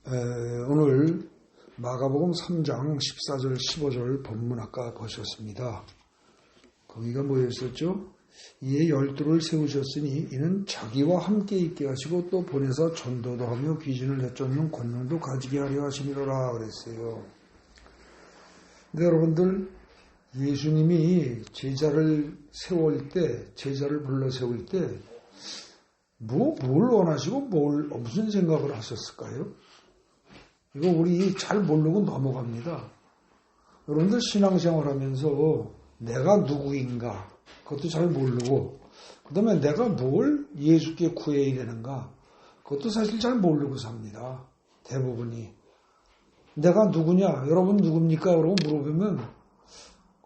오늘 마가복음 3장 14절 15절 본문 아까 보셨습니다. 거기가 뭐였었죠? 이에 12를 세우셨으니 이는 자기와 함께 있게 하시고 또 보내서 전도도 하며 귀신을 내쫓는 권능도 가지게 하려 하시니라 그랬어요. 근데 여러분들, 예수님이 제자를 불러 세울 때 뭘 원하시고 무슨 생각을 하셨을까요? 이거 우리 잘 모르고 넘어갑니다. 여러분들 신앙생활 하면서 내가 누구인가 그것도 잘 모르고, 그 다음에 내가 뭘 예수께 구해야 되는가 그것도 사실 잘 모르고 삽니다. 대부분이. 내가 누구냐, 여러분 누굽니까? 라고 물어보면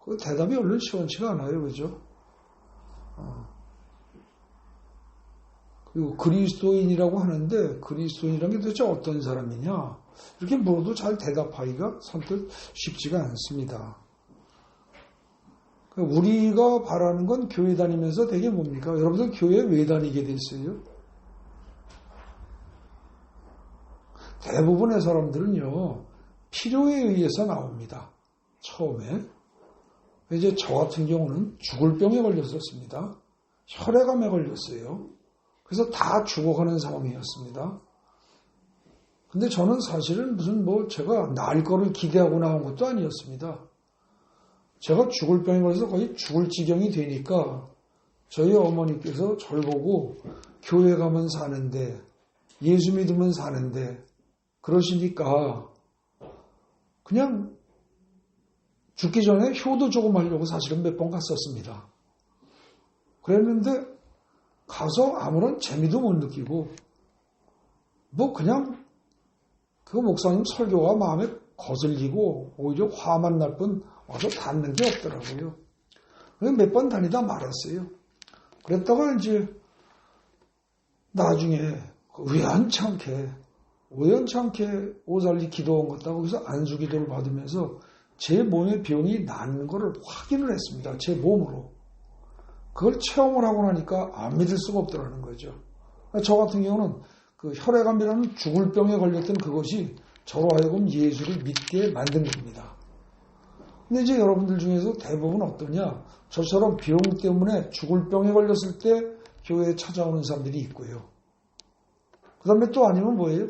그 대답이 얼른 시원치가 않아요. 그죠? 그리고 그리스도인이라고 하는데 그리스도인이라는 게 도대체 어떤 사람이냐? 이렇게 물어도 잘 대답하기가 선뜻 쉽지가 않습니다. 우리가 바라는 건 교회 다니면서 되게 뭡니까? 여러분들 교회 왜 다니게 됐어요? 대부분의 사람들은요, 필요에 의해서 나옵니다. 처음에. 이제 저 같은 경우는 죽을 병에 걸렸었습니다. 혈액암에 걸렸어요. 그래서 다 죽어가는 상황이었습니다. 근데 저는 사실은 제가 날 거를 기대하고 나온 것도 아니었습니다. 제가 죽을 병에 걸려서 거의 죽을 지경이 되니까 저희 어머니께서 저를 보고 교회 가면 사는데, 예수 믿으면 사는데 그러시니까 그냥 죽기 전에 효도 조금 하려고 사실은 몇 번 갔었습니다. 그랬는데 가서 아무런 재미도 못 느끼고 그냥 그 목사님 설교가 마음에 거슬리고 오히려 화만 날 뿐 와서 닿는 게 없더라고요. 그래서 몇 번 다니다 말았어요. 그랬다가 이제 나중에 우연찮게 오살리 기도 온 것다고 해서 안수 기도를 받으면서 제 몸의 병이 낫는 것을 확인을 했습니다. 제 몸으로. 그걸 체험을 하고 나니까 안 믿을 수가 없더라는 거죠. 저 같은 경우는 그 혈액암이라는 죽을 병에 걸렸던 그것이 저로 하여금 예수를 믿게 만든 겁니다. 근데 이제 여러분들 중에서 대부분 어떠냐? 저처럼 병 때문에 죽을 병에 걸렸을 때 교회에 찾아오는 사람들이 있고요. 그 다음에 또 아니면 뭐예요?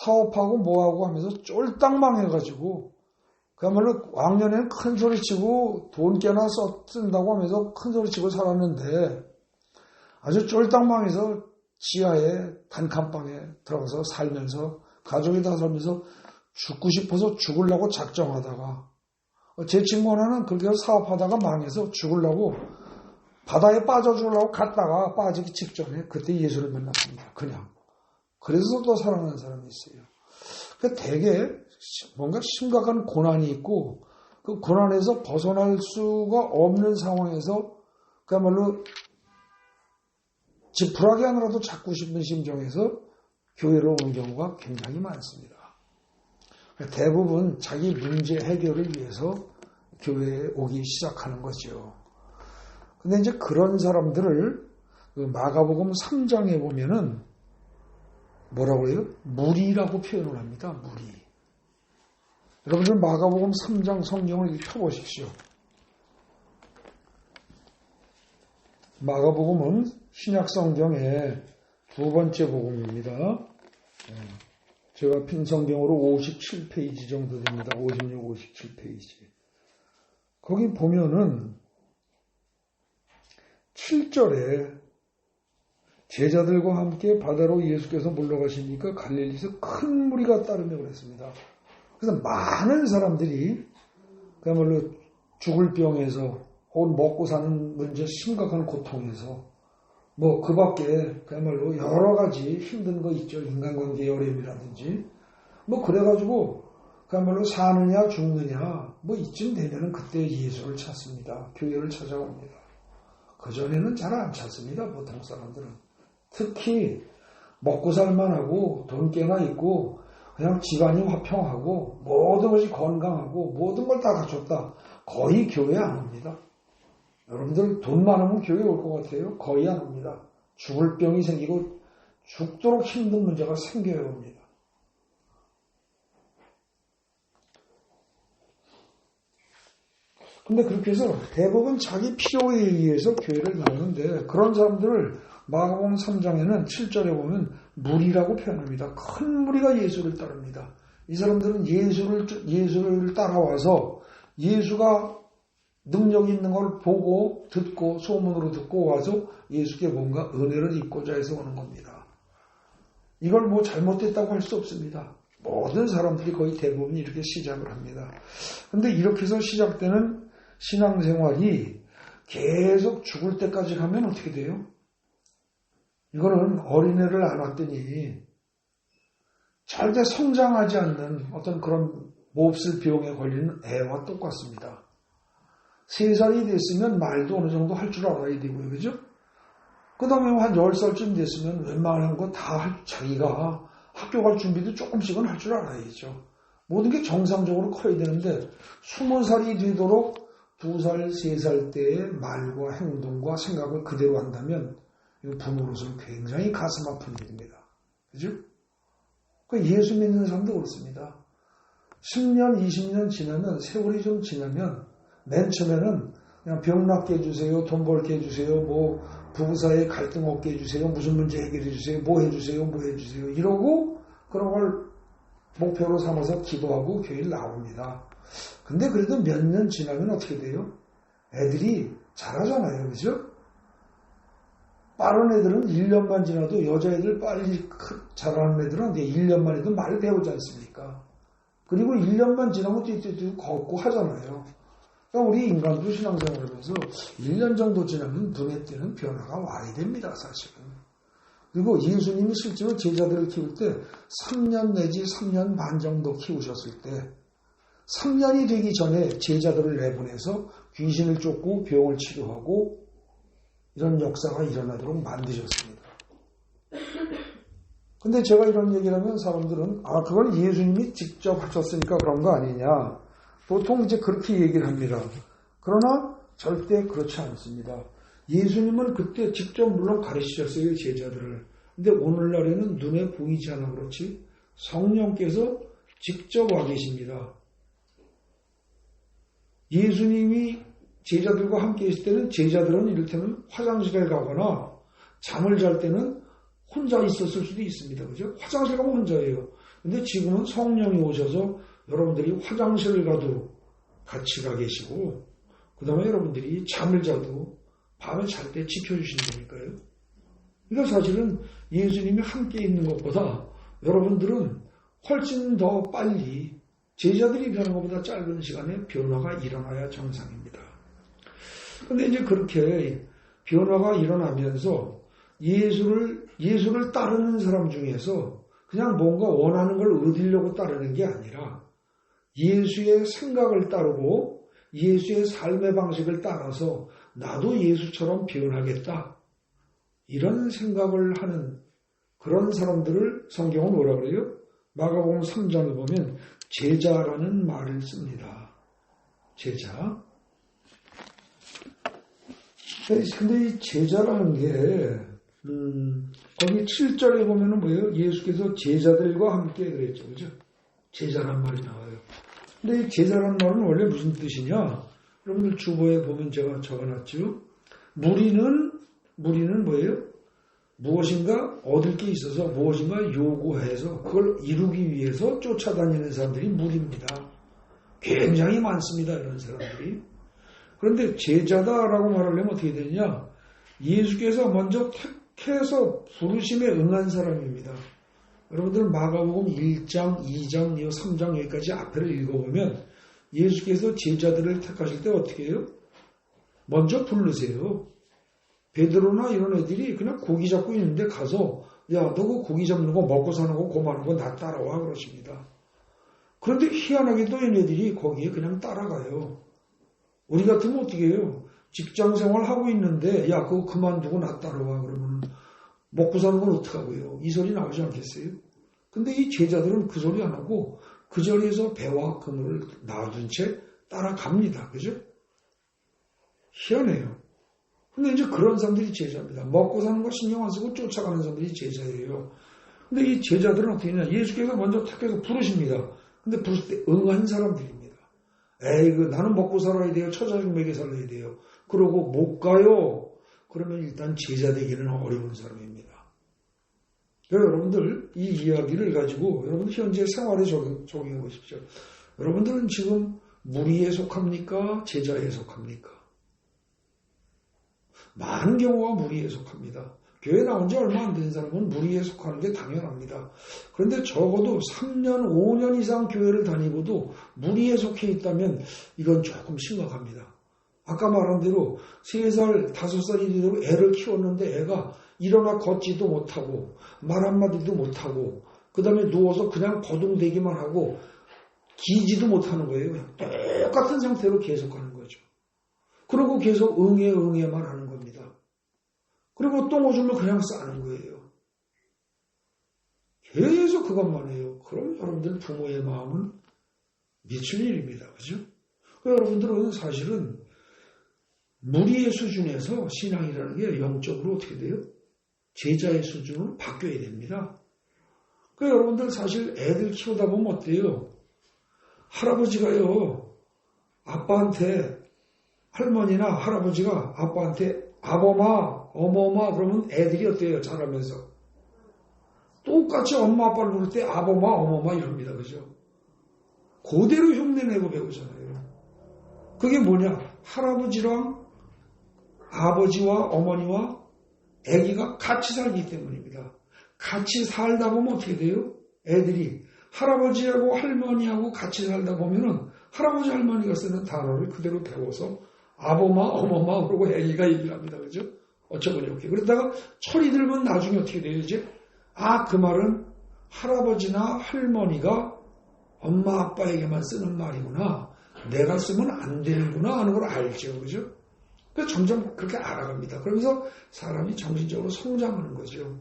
사업하고 뭐하고 하면서 쫄딱 망해가지고 그야말로 왕년에는 큰 소리 치고 돈 깨나 쓴다고 하면서 큰 소리 치고 살았는데 아주 쫄딱 망해서 지하에 단칸방에 들어가서 살면서 가족이 다 살면서 죽고 싶어서 죽으려고 작정하다가, 제 친구 하나는 그렇게 사업하다가 망해서 죽으려고 바다에 빠져 죽으려고 갔다가 빠지기 직전에 그때 예수를 만났습니다. 그냥. 그래서 또 살아나는 사람이 있어요. 되게 뭔가 심각한 고난이 있고 그 고난에서 벗어날 수가 없는 상황에서 그야말로 지푸라기 하나라도 잡고 싶은 심정에서 교회로 오는 경우가 굉장히 많습니다. 대부분 자기 문제 해결을 위해서 교회에 오기 시작하는 거죠. 근데 이제 그런 사람들을 마가복음 3장에 보면은 뭐라고 해요? 무리라고 표현을 합니다. 무리. 여러분들 마가복음 3장 성경을 펴보십시오. 마가복음은 신약 성경의 두 번째 복음입니다. 제가 핀 성경으로 57페이지 정도 됩니다. 56, 57페이지. 거기 보면은 7절에 제자들과 함께 바다로 예수께서 물러가시니까 갈릴리에서 큰 무리가 따르며 그랬습니다. 그래서 많은 사람들이 그야말로 죽을 병에서 혹은 먹고 사는 문제 심각한 고통에서 그 밖에 그야말로 여러 가지 힘든 거 있죠. 인간관계의 어려움이라든지 그래가지고 그야말로 사느냐 죽느냐 이쯤 되면은 그때 예수를 찾습니다. 교회를 찾아옵니다. 그전에는 잘 안 찾습니다. 보통 사람들은. 특히 먹고 살만하고 돈 꽤나 있고 그냥 집안이 화평하고 모든 것이 건강하고 모든 걸 다 갖췄다. 거의 교회 안 옵니다. 여러분들 돈 많으면 교회 올 것 같아요? 거의 안 옵니다. 죽을 병이 생기고 죽도록 힘든 문제가 생겨야 옵니다. 근데 그렇게 해서 대부분 자기 필요에 의해서 교회를 나오는데 그런 사람들을 마가복음 3장에는 7절에 보면 무리라고 표현합니다. 큰 무리가 예수를 따릅니다. 이 사람들은 예수를 따라와서 예수가 능력 있는 걸 보고 듣고 소문으로 듣고 와서 예수께 뭔가 은혜를 입고자 해서 오는 겁니다. 이걸 뭐 잘못됐다고 할 수 없습니다. 모든 사람들이 거의 대부분 이렇게 시작을 합니다. 근데 이렇게 해서 시작되는 신앙생활이 계속 죽을 때까지 가면 어떻게 돼요? 이거는 어린애를 안았더니 절대 성장하지 않는 어떤 그런 몹쓸 병에 걸리는 애와 똑같습니다. 3살이 됐으면 말도 어느 정도 할 줄 알아야 되고요. 그죠? 그 다음에 한 10살쯤 됐으면 웬만한 거 다 자기가 학교 갈 준비도 조금씩은 할 줄 알아야죠. 모든 게 정상적으로 커야 되는데 20살이 되도록 2살, 3살 때의 말과 행동과 생각을 그대로 한다면 이거 부모로서는 굉장히 가슴 아픈 일입니다. 그죠? 예수 믿는 사람도 그렇습니다. 10년, 20년 지나면 세월이 좀 지나면 맨 처음에는 그냥 병 낫게 해주세요, 돈 벌게 해주세요, 뭐 부부 사이에 갈등 없게 해주세요, 무슨 문제 해결해 주세요, 뭐 해주세요, 뭐 해주세요 이러고 그런 걸 목표로 삼아서 기도하고 교회를 나옵니다. 근데 그래도 몇 년 지나면 어떻게 돼요? 애들이 잘하잖아요. 그죠? 빠른 애들은 1년만 지나도 여자애들 빨리 자라는 애들은 1년만 해도 말을 배우지 않습니까? 그리고 1년만 지나면 띠띠띠 걷고 하잖아요. 그러니까 우리 인간도 신앙생활을 하면서 1년 정도 지나면 눈에 띄는 변화가 와야 됩니다. 사실은. 그리고 예수님이 실제로 제자들을 키울 때 3년 내지 3년 반 정도 키우셨을 때 3년이 되기 전에 제자들을 내보내서 귀신을 쫓고 병을 치료하고 이런 역사가 일어나도록 만드셨습니다. 근데 제가 이런 얘기를 하면 사람들은 그건 예수님이 직접 하셨으니까 그런 거 아니냐. 보통 이제 그렇게 얘기를 합니다. 그러나 절대 그렇지 않습니다. 예수님은 그때 직접 물론 가르치셨어요, 제자들을. 근데 오늘날에는 눈에 보이지 않아 그렇지 성령께서 직접 와 계십니다. 예수님이 제자들과 함께 있을 때는 제자들은 이를테면 화장실에 가거나 잠을 잘 때는 혼자 있었을 수도 있습니다. 그죠? 화장실 가면 혼자예요. 근데 지금은 성령이 오셔서 여러분들이 화장실을 가도 같이 가 계시고 그 다음에 여러분들이 잠을 자도 밤에 잘 때 지켜주신다니까요. 그러니까 사실은 예수님이 함께 있는 것보다 여러분들은 훨씬 더 빨리 제자들이 변한 것보다 짧은 시간에 변화가 일어나야 정상입니다. 그런데 이제 그렇게 변화가 일어나면서 예수를 따르는 사람 중에서 그냥 뭔가 원하는 걸 얻으려고 따르는 게 아니라 예수의 생각을 따르고 예수의 삶의 방식을 따라서 나도 예수처럼 변하겠다. 이런 생각을 하는 그런 사람들을 성경은 뭐라 그래요? 마가복음 3장을 보면 제자라는 말을 씁니다. 제자. 근데 이 제자라는 게 거기 7절에 보면은 뭐예요? 예수께서 제자들과 함께 그랬죠. 그죠? 제자란 말이 나와요. 근데 이 제자란 말은 원래 무슨 뜻이냐? 여러분들 주보에 보면 제가 적어놨죠. 무리는 뭐예요? 무엇인가 얻을 게 있어서 무엇인가 요구해서 그걸 이루기 위해서 쫓아다니는 사람들이 무리입니다. 굉장히 많습니다. 이런 사람들이. 그런데 제자다라고 말하려면 어떻게 되느냐? 예수께서 먼저 택해서 부르심에 응한 사람입니다. 여러분들은 마가복음 1장, 2장, 3장 여기까지 앞에를 읽어보면 예수께서 제자들을 택하실 때 어떻게 해요? 먼저 부르세요. 베드로나 이런 애들이 그냥 고기 잡고 있는데 가서 야, 너 그 고기 잡는 거 먹고 사는 거 고마는 거 나 따라와 그러십니다. 그런데 희한하게도 얘네들이 거기에 그냥 따라가요. 우리 같으면 어떻게 해요? 직장 생활 하고 있는데 야, 그거 그만두고 나 따라와 그러면 먹고 사는 건 어떡하고요? 이 소리 나오지 않겠어요? 근데 이 제자들은 그 소리 안 하고 그 자리에서 배와 그물을 놔둔 채 따라갑니다. 그죠? 희한해요. 근데 이제 그런 사람들이 제자입니다. 먹고 사는 거 신경 안 쓰고 쫓아가는 사람들이 제자예요. 근데 이 제자들은 어떻게 했냐? 예수께서 먼저 택해서 부르십니다. 근데 부르실 때 응한 사람들입니다. 나는 먹고 살아야 돼요. 처자식 먹여 살아야 돼요. 그러고 못 가요. 그러면 일단 제자 되기는 어려운 사람입니다. 여러분들 이 이야기를 가지고 여러분 현재 생활에 적용해 보십시오. 여러분들은 지금 무리에 속합니까? 제자에 속합니까? 많은 경우가 무리에 속합니다. 교회 나온 지 얼마 안 된 사람은 무리에 속하는 게 당연합니다. 그런데 적어도 3년, 5년 이상 교회를 다니고도 무리에 속해 있다면 이건 조금 심각합니다. 아까 말한 대로 3살, 5살이 되도록 애를 키웠는데 애가 일어나 걷지도 못하고 말 한마디도 못하고 그 다음에 누워서 그냥 버둥대기만 하고 기지도 못하는 거예요. 그냥 똑같은 상태로 계속하는 거죠. 그리고 계속 응애만 하는 겁니다. 그리고 똥 오줌을 그냥 싸는 거예요. 계속 그것만 해요. 그럼 여러분들 부모의 마음은 미칠 일입니다. 그죠? 여러분들은 사실은 무리의 수준에서 신앙이라는 게 영적으로 어떻게 돼요? 제자의 수준으로 바뀌어야 됩니다. 여러분들 사실 애들 키우다 보면 어때요? 할아버지가요, 아빠한테, 할머니나 할아버지가 아빠한테 아범아, 어머마 그러면 애들이 어때요? 자라면서. 똑같이 엄마 아빠를 부를 때 아범아, 어머마 이럽니다. 그죠? 그대로 흉내내고 배우잖아요. 그게 뭐냐? 할아버지랑 아버지와 어머니와 아기가 같이 살기 때문입니다. 같이 살다 보면 어떻게 돼요? 애들이 할아버지하고 할머니하고 같이 살다 보면은 할아버지 할머니가 쓰는 단어를 그대로 배워서 아범아 어머마 그러고 아기가 얘기를 합니다. 그죠? 어쩌고 이렇게. 그러다가 철이 들면 나중에 어떻게 돼요? 이제 그 말은 할아버지나 할머니가 엄마 아빠에게만 쓰는 말이구나. 내가 쓰면 안 되는구나 하는 걸 알죠. 그죠? 그래서 점점 그렇게 알아갑니다. 그러면서 사람이 정신적으로 성장하는 거죠.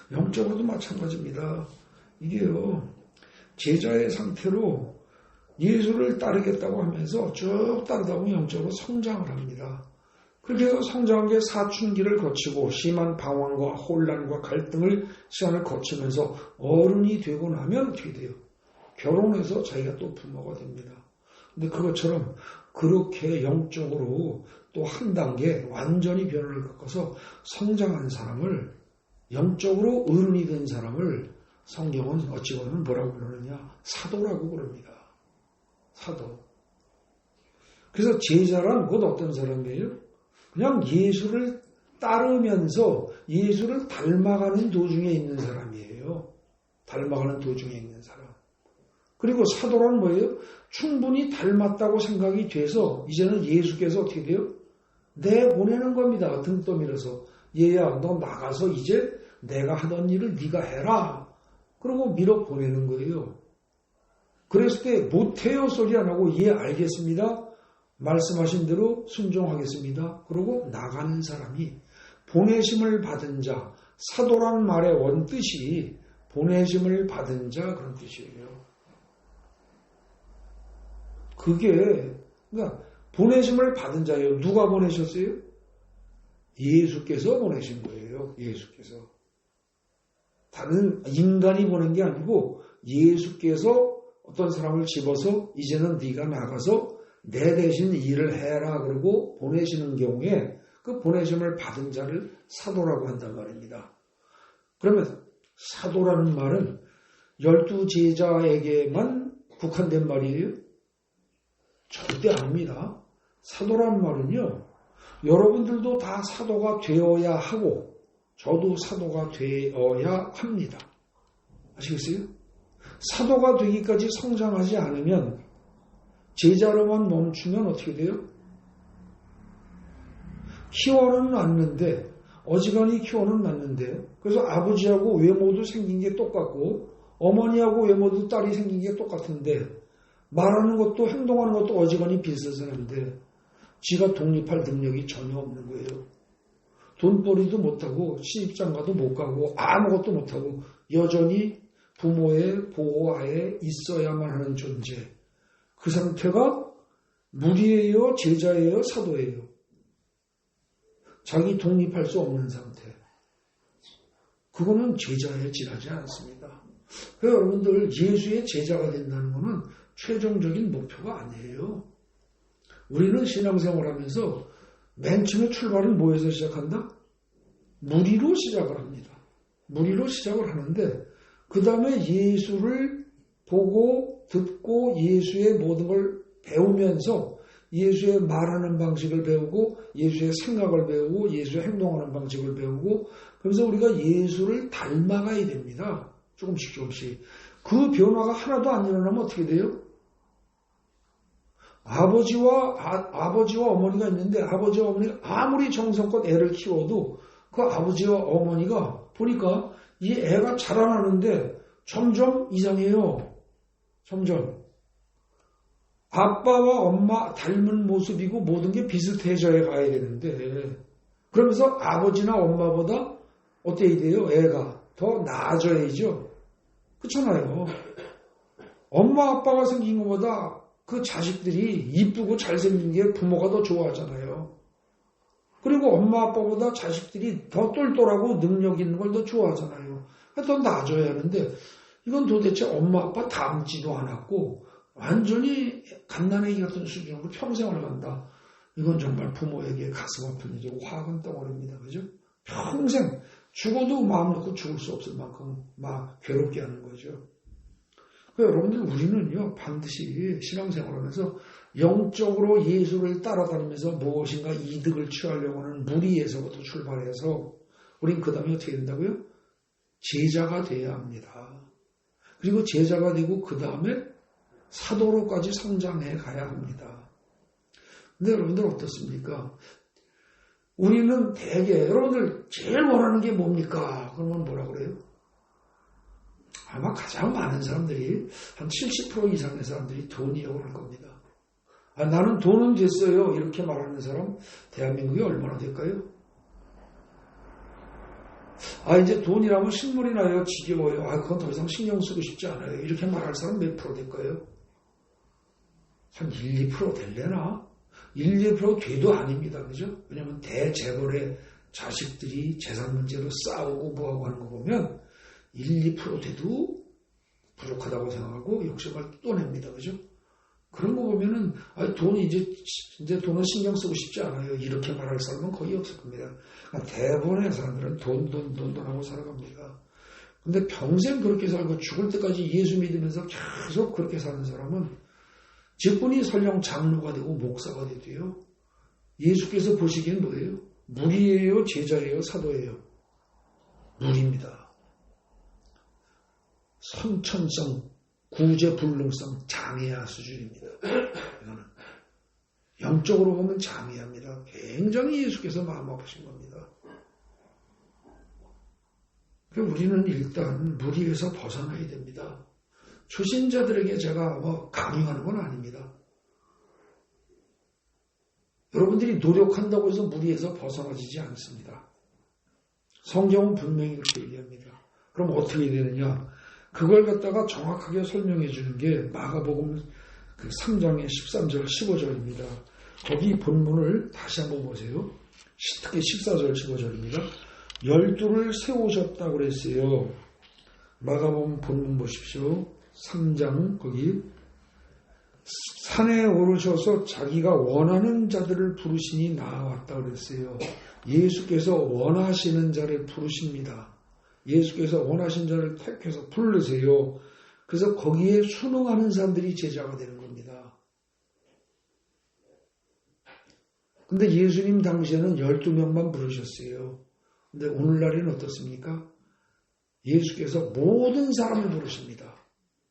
영적으로도 마찬가지입니다. 이게요, 제자의 상태로 예수를 따르겠다고 하면서 쭉 따르다 보면 영적으로 성장을 합니다. 그렇게 해서 성장한 게 사춘기를 거치고 심한 방황과 혼란과 갈등을 시간을 거치면서 어른이 되고 나면 어떻게 돼요? 결혼해서 자기가 또 부모가 됩니다. 근데 그것처럼 그렇게 영적으로 또 한 단계 완전히 변화를 겪어서 성장한 사람을, 영적으로 어른이 된 사람을 성경은 어찌 보면 뭐라고 부르느냐? 사도라고 부릅니다. 사도. 그래서 제자란 곧 어떤 사람이에요? 그냥 예수를 따르면서 예수를 닮아가는 도중에 있는 사람이에요. 닮아가는 도중에 있는 사람. 그리고 사도란 뭐예요? 충분히 닮았다고 생각이 돼서 이제는 예수께서 어떻게 돼요? 내보내는 겁니다. 등 떠밀어서. 얘야 너 나가서 이제 내가 하던 일을 네가 해라. 그러고 밀어보내는 거예요. 그랬을 때 못해요 소리 안 하고 예 알겠습니다. 말씀하신 대로 순종하겠습니다. 그러고 나가는 사람이 보내심을 받은 자, 사도란 말의 원뜻이 보내심을 받은 자 그런 뜻이에요. 그게 그러니까 보내심을 받은 자예요. 누가 보내셨어요? 예수께서 보내신 거예요. 예수께서. 다른 인간이 보낸 게 아니고 예수께서 어떤 사람을 집어서 이제는 네가 나가서 내 대신 일을 해라 그러고 보내시는 경우에 그 보내심을 받은 자를 사도라고 한단 말입니다. 그러면 사도라는 말은 12제자에게만 국한된 말이에요? 절대 아닙니다. 사도라는 말은요, 여러분들도 다 사도가 되어야 하고 저도 사도가 되어야 합니다. 아시겠어요? 사도가 되기까지 성장하지 않으면 제자로만 멈추면 어떻게 돼요? 키워는 놨는데 어지간히 키워는 놨는데 그래서 아버지하고 외모도 생긴 게 똑같고 어머니하고 외모도 딸이 생긴 게 똑같은데 말하는 것도 행동하는 것도 어지간히 비슷한데 지가 독립할 능력이 전혀 없는 거예요. 돈벌이도 못하고 시집장가도 못 가고 아무것도 못하고 여전히 부모의 보호하에 있어야만 하는 존재. 그 상태가 무리예요? 제자예요? 사도예요? 자기 독립할 수 없는 상태. 그거는 제자에 지나지 않습니다. 그러니까 여러분들 예수의 제자가 된다는 것은 최종적인 목표가 아니에요. 우리는 신앙생활 하면서 맨 처음에 출발은 뭐에서 시작한다? 무리로 시작을 합니다. 무리로 시작을 하는데 그 다음에 예수를 보고 듣고 예수의 모든 걸 배우면서 예수의 말하는 방식을 배우고 예수의 생각을 배우고 예수의 행동하는 방식을 배우고 그래서 우리가 예수를 닮아가야 됩니다. 조금씩 조금씩. 그 변화가 하나도 안 일어나면 어떻게 돼요? 아버지와 어머니가 있는데 아버지와 어머니가 아무리 정성껏 애를 키워도 그 아버지와 어머니가 보니까 이 애가 자라나는데 점점 이상해요. 점점. 아빠와 엄마 닮은 모습이고 모든 게 비슷해져야 가야 되는데 그러면서 아버지나 엄마보다 어때야 돼요? 애가 더 나아져야죠. 그렇잖아요. 엄마 아빠가 생긴 것보다 그 자식들이 이쁘고 잘생긴 게 부모가 더 좋아하잖아요. 그리고 엄마 아빠보다 자식들이 더 똘똘하고 능력 있는 걸 더 좋아하잖아요. 더 나아져야 하는데 이건 도대체 엄마 아빠 닮지도 않았고 완전히 갓난아기 같은 수준으로 평생을 간다. 이건 정말 부모에게 가슴 아픈 일이고 화근 덩어리입니다. 그죠? 평생 죽어도 마음 놓고 죽을 수 없을 만큼 막 괴롭게 하는 거죠. 여러분들 우리는요 반드시 신앙생활하면서 영적으로 예수를 따라다니면서 무엇인가 이득을 취하려고 하는 무리에서부터 출발해서 우린 그 다음에 어떻게 된다고요? 제자가 돼야 합니다. 그리고 제자가 되고 그 다음에 사도로까지 성장해 가야 합니다. 근데 여러분들 어떻습니까? 우리는 대개 여러분들 제일 원하는 게 뭡니까? 그러면 뭐라 그래요? 아마 가장 많은 사람들이 한 70% 이상의 사람들이 돈이라고 할 겁니다. 나는 돈은 됐어요. 이렇게 말하는 사람 대한민국에 얼마나 될까요? 이제 돈이라면 신물이 나요. 지겨워요. 그건 더 이상 신경 쓰고 싶지 않아요. 이렇게 말할 사람 몇 프로 될까요? 한 1, 2% 될래나? 1, 2% 돼도 아닙니다. 그죠? 왜냐면 대재벌의 자식들이 재산 문제로 싸우고 뭐하고 하는 거 보면 1, 2% 돼도 부족하다고 생각하고 욕심을 또 냅니다. 그죠? 그런 거 보면은, 돈이 이제 돈은 신경 쓰고 싶지 않아요. 이렇게 말할 사람은 거의 없을 겁니다. 그러니까 대부분의 사람들은 돈 하고 살아갑니다. 근데 평생 그렇게 살고 죽을 때까지 예수 믿으면서 계속 그렇게 사는 사람은 직분이 설령 장로가 되고 목사가 돼도요. 예수께서 보시기엔 뭐예요? 무리예요? 제자예요? 사도예요? 무리입니다. 선천성, 구제불능성, 장애아 수준입니다. 이거는 영적으로 보면 장애합니다. 굉장히 예수께서 마음 아프신 겁니다. 우리는 일단 무리에서 벗어나야 됩니다. 초신자들에게 제가 강요하는 건 아닙니다. 여러분들이 노력한다고 해서 무리에서 벗어나지지 않습니다. 성경은 분명히 그렇게 얘기합니다. 그럼 어떻게 해야 되느냐? 그걸 갖다가 정확하게 설명해 주는 게 마가복음 3장의 13절, 15절입니다. 거기 본문을 다시 한번 보세요. 특히 14절, 15절입니다. 12를 세우셨다고 그랬어요. 마가복음 본문 보십시오. 3장 거기 산에 오르셔서 자기가 원하는 자들을 부르시니 나아왔다 그랬어요. 예수께서 원하시는 자를 부르십니다. 예수께서 원하신 자를 택해서 부르세요. 그래서 거기에 순응하는 사람들이 제자가 되는 겁니다. 근데 예수님 당시에는 12명만 부르셨어요. 근데 오늘날에는 어떻습니까? 예수께서 모든 사람을 부르십니다.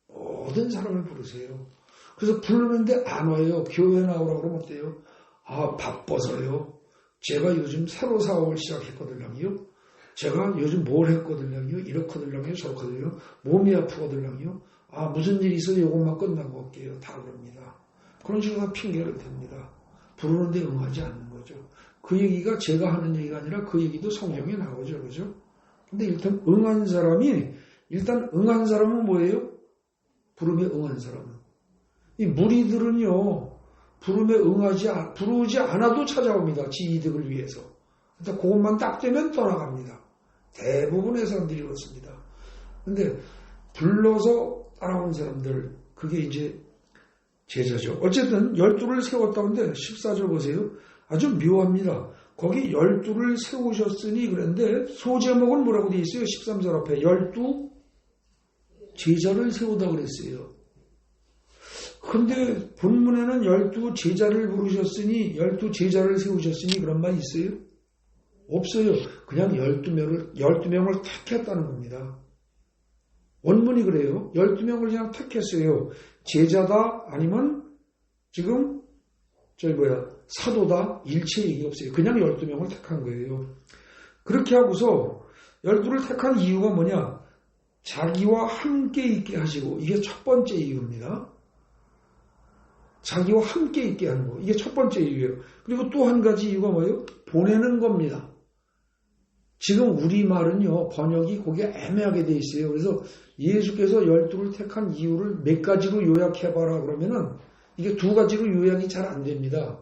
모든 사람을 부르세요. 그래서 부르는데 안 와요. 교회 나오라고 그러면 어때요? 바빠서요. 제가 요즘 새로 사업을 시작했거든요. 제가 요즘 뭘 했거든요. 이렇거든요. 저렇거든요. 몸이 아프거든요. 무슨 일이 있어요. 이것만 끝나고 올게요. 다 그럽니다. 그런 식으로 핑계를 댑니다. 부르는데 응하지 않는 거죠. 그 얘기가 제가 하는 얘기가 아니라 그 얘기도 성경에 나오죠. 그죠? 근데 일단 응한 사람은 뭐예요? 부름에 응한 사람은. 이 무리들은요, 부르지 않아도 찾아옵니다. 지 이득을 위해서. 일단 그것만 딱 되면 떠나갑니다. 대부분의 사람들이 그렇습니다. 근데 불러서 따라온 사람들, 그게 이제 제자죠. 어쨌든 12를 세웠다는데 14절 보세요. 아주 묘합니다. 거기 12를 세우셨으니 그런데 소제목은 뭐라고 되어 있어요? 13절 앞에 12 제자를 세우다 그랬어요. 근데 본문에는 12 제자를 부르셨으니 12 제자를 세우셨으니 그런 말 있어요? 없어요. 그냥 12명을 택했다는 겁니다. 원문이 그래요. 12명을 그냥 택했어요. 제자다 아니면 지금 사도다 일체 얘기 없어요. 그냥 12명을 택한 거예요. 그렇게 하고서 12를 택한 이유가 뭐냐? 자기와 함께 있게 하시고 이게 첫 번째 이유입니다. 자기와 함께 있게 하는 거. 이게 첫 번째 이유예요. 그리고 또 한 가지 이유가 뭐예요? 보내는 겁니다. 지금 우리말은요, 번역이 거기에 애매하게 돼 있어요. 그래서 예수께서 12를 택한 이유를 몇 가지로 요약해봐라 그러면은 이게 두 가지로 요약이 잘 안 됩니다.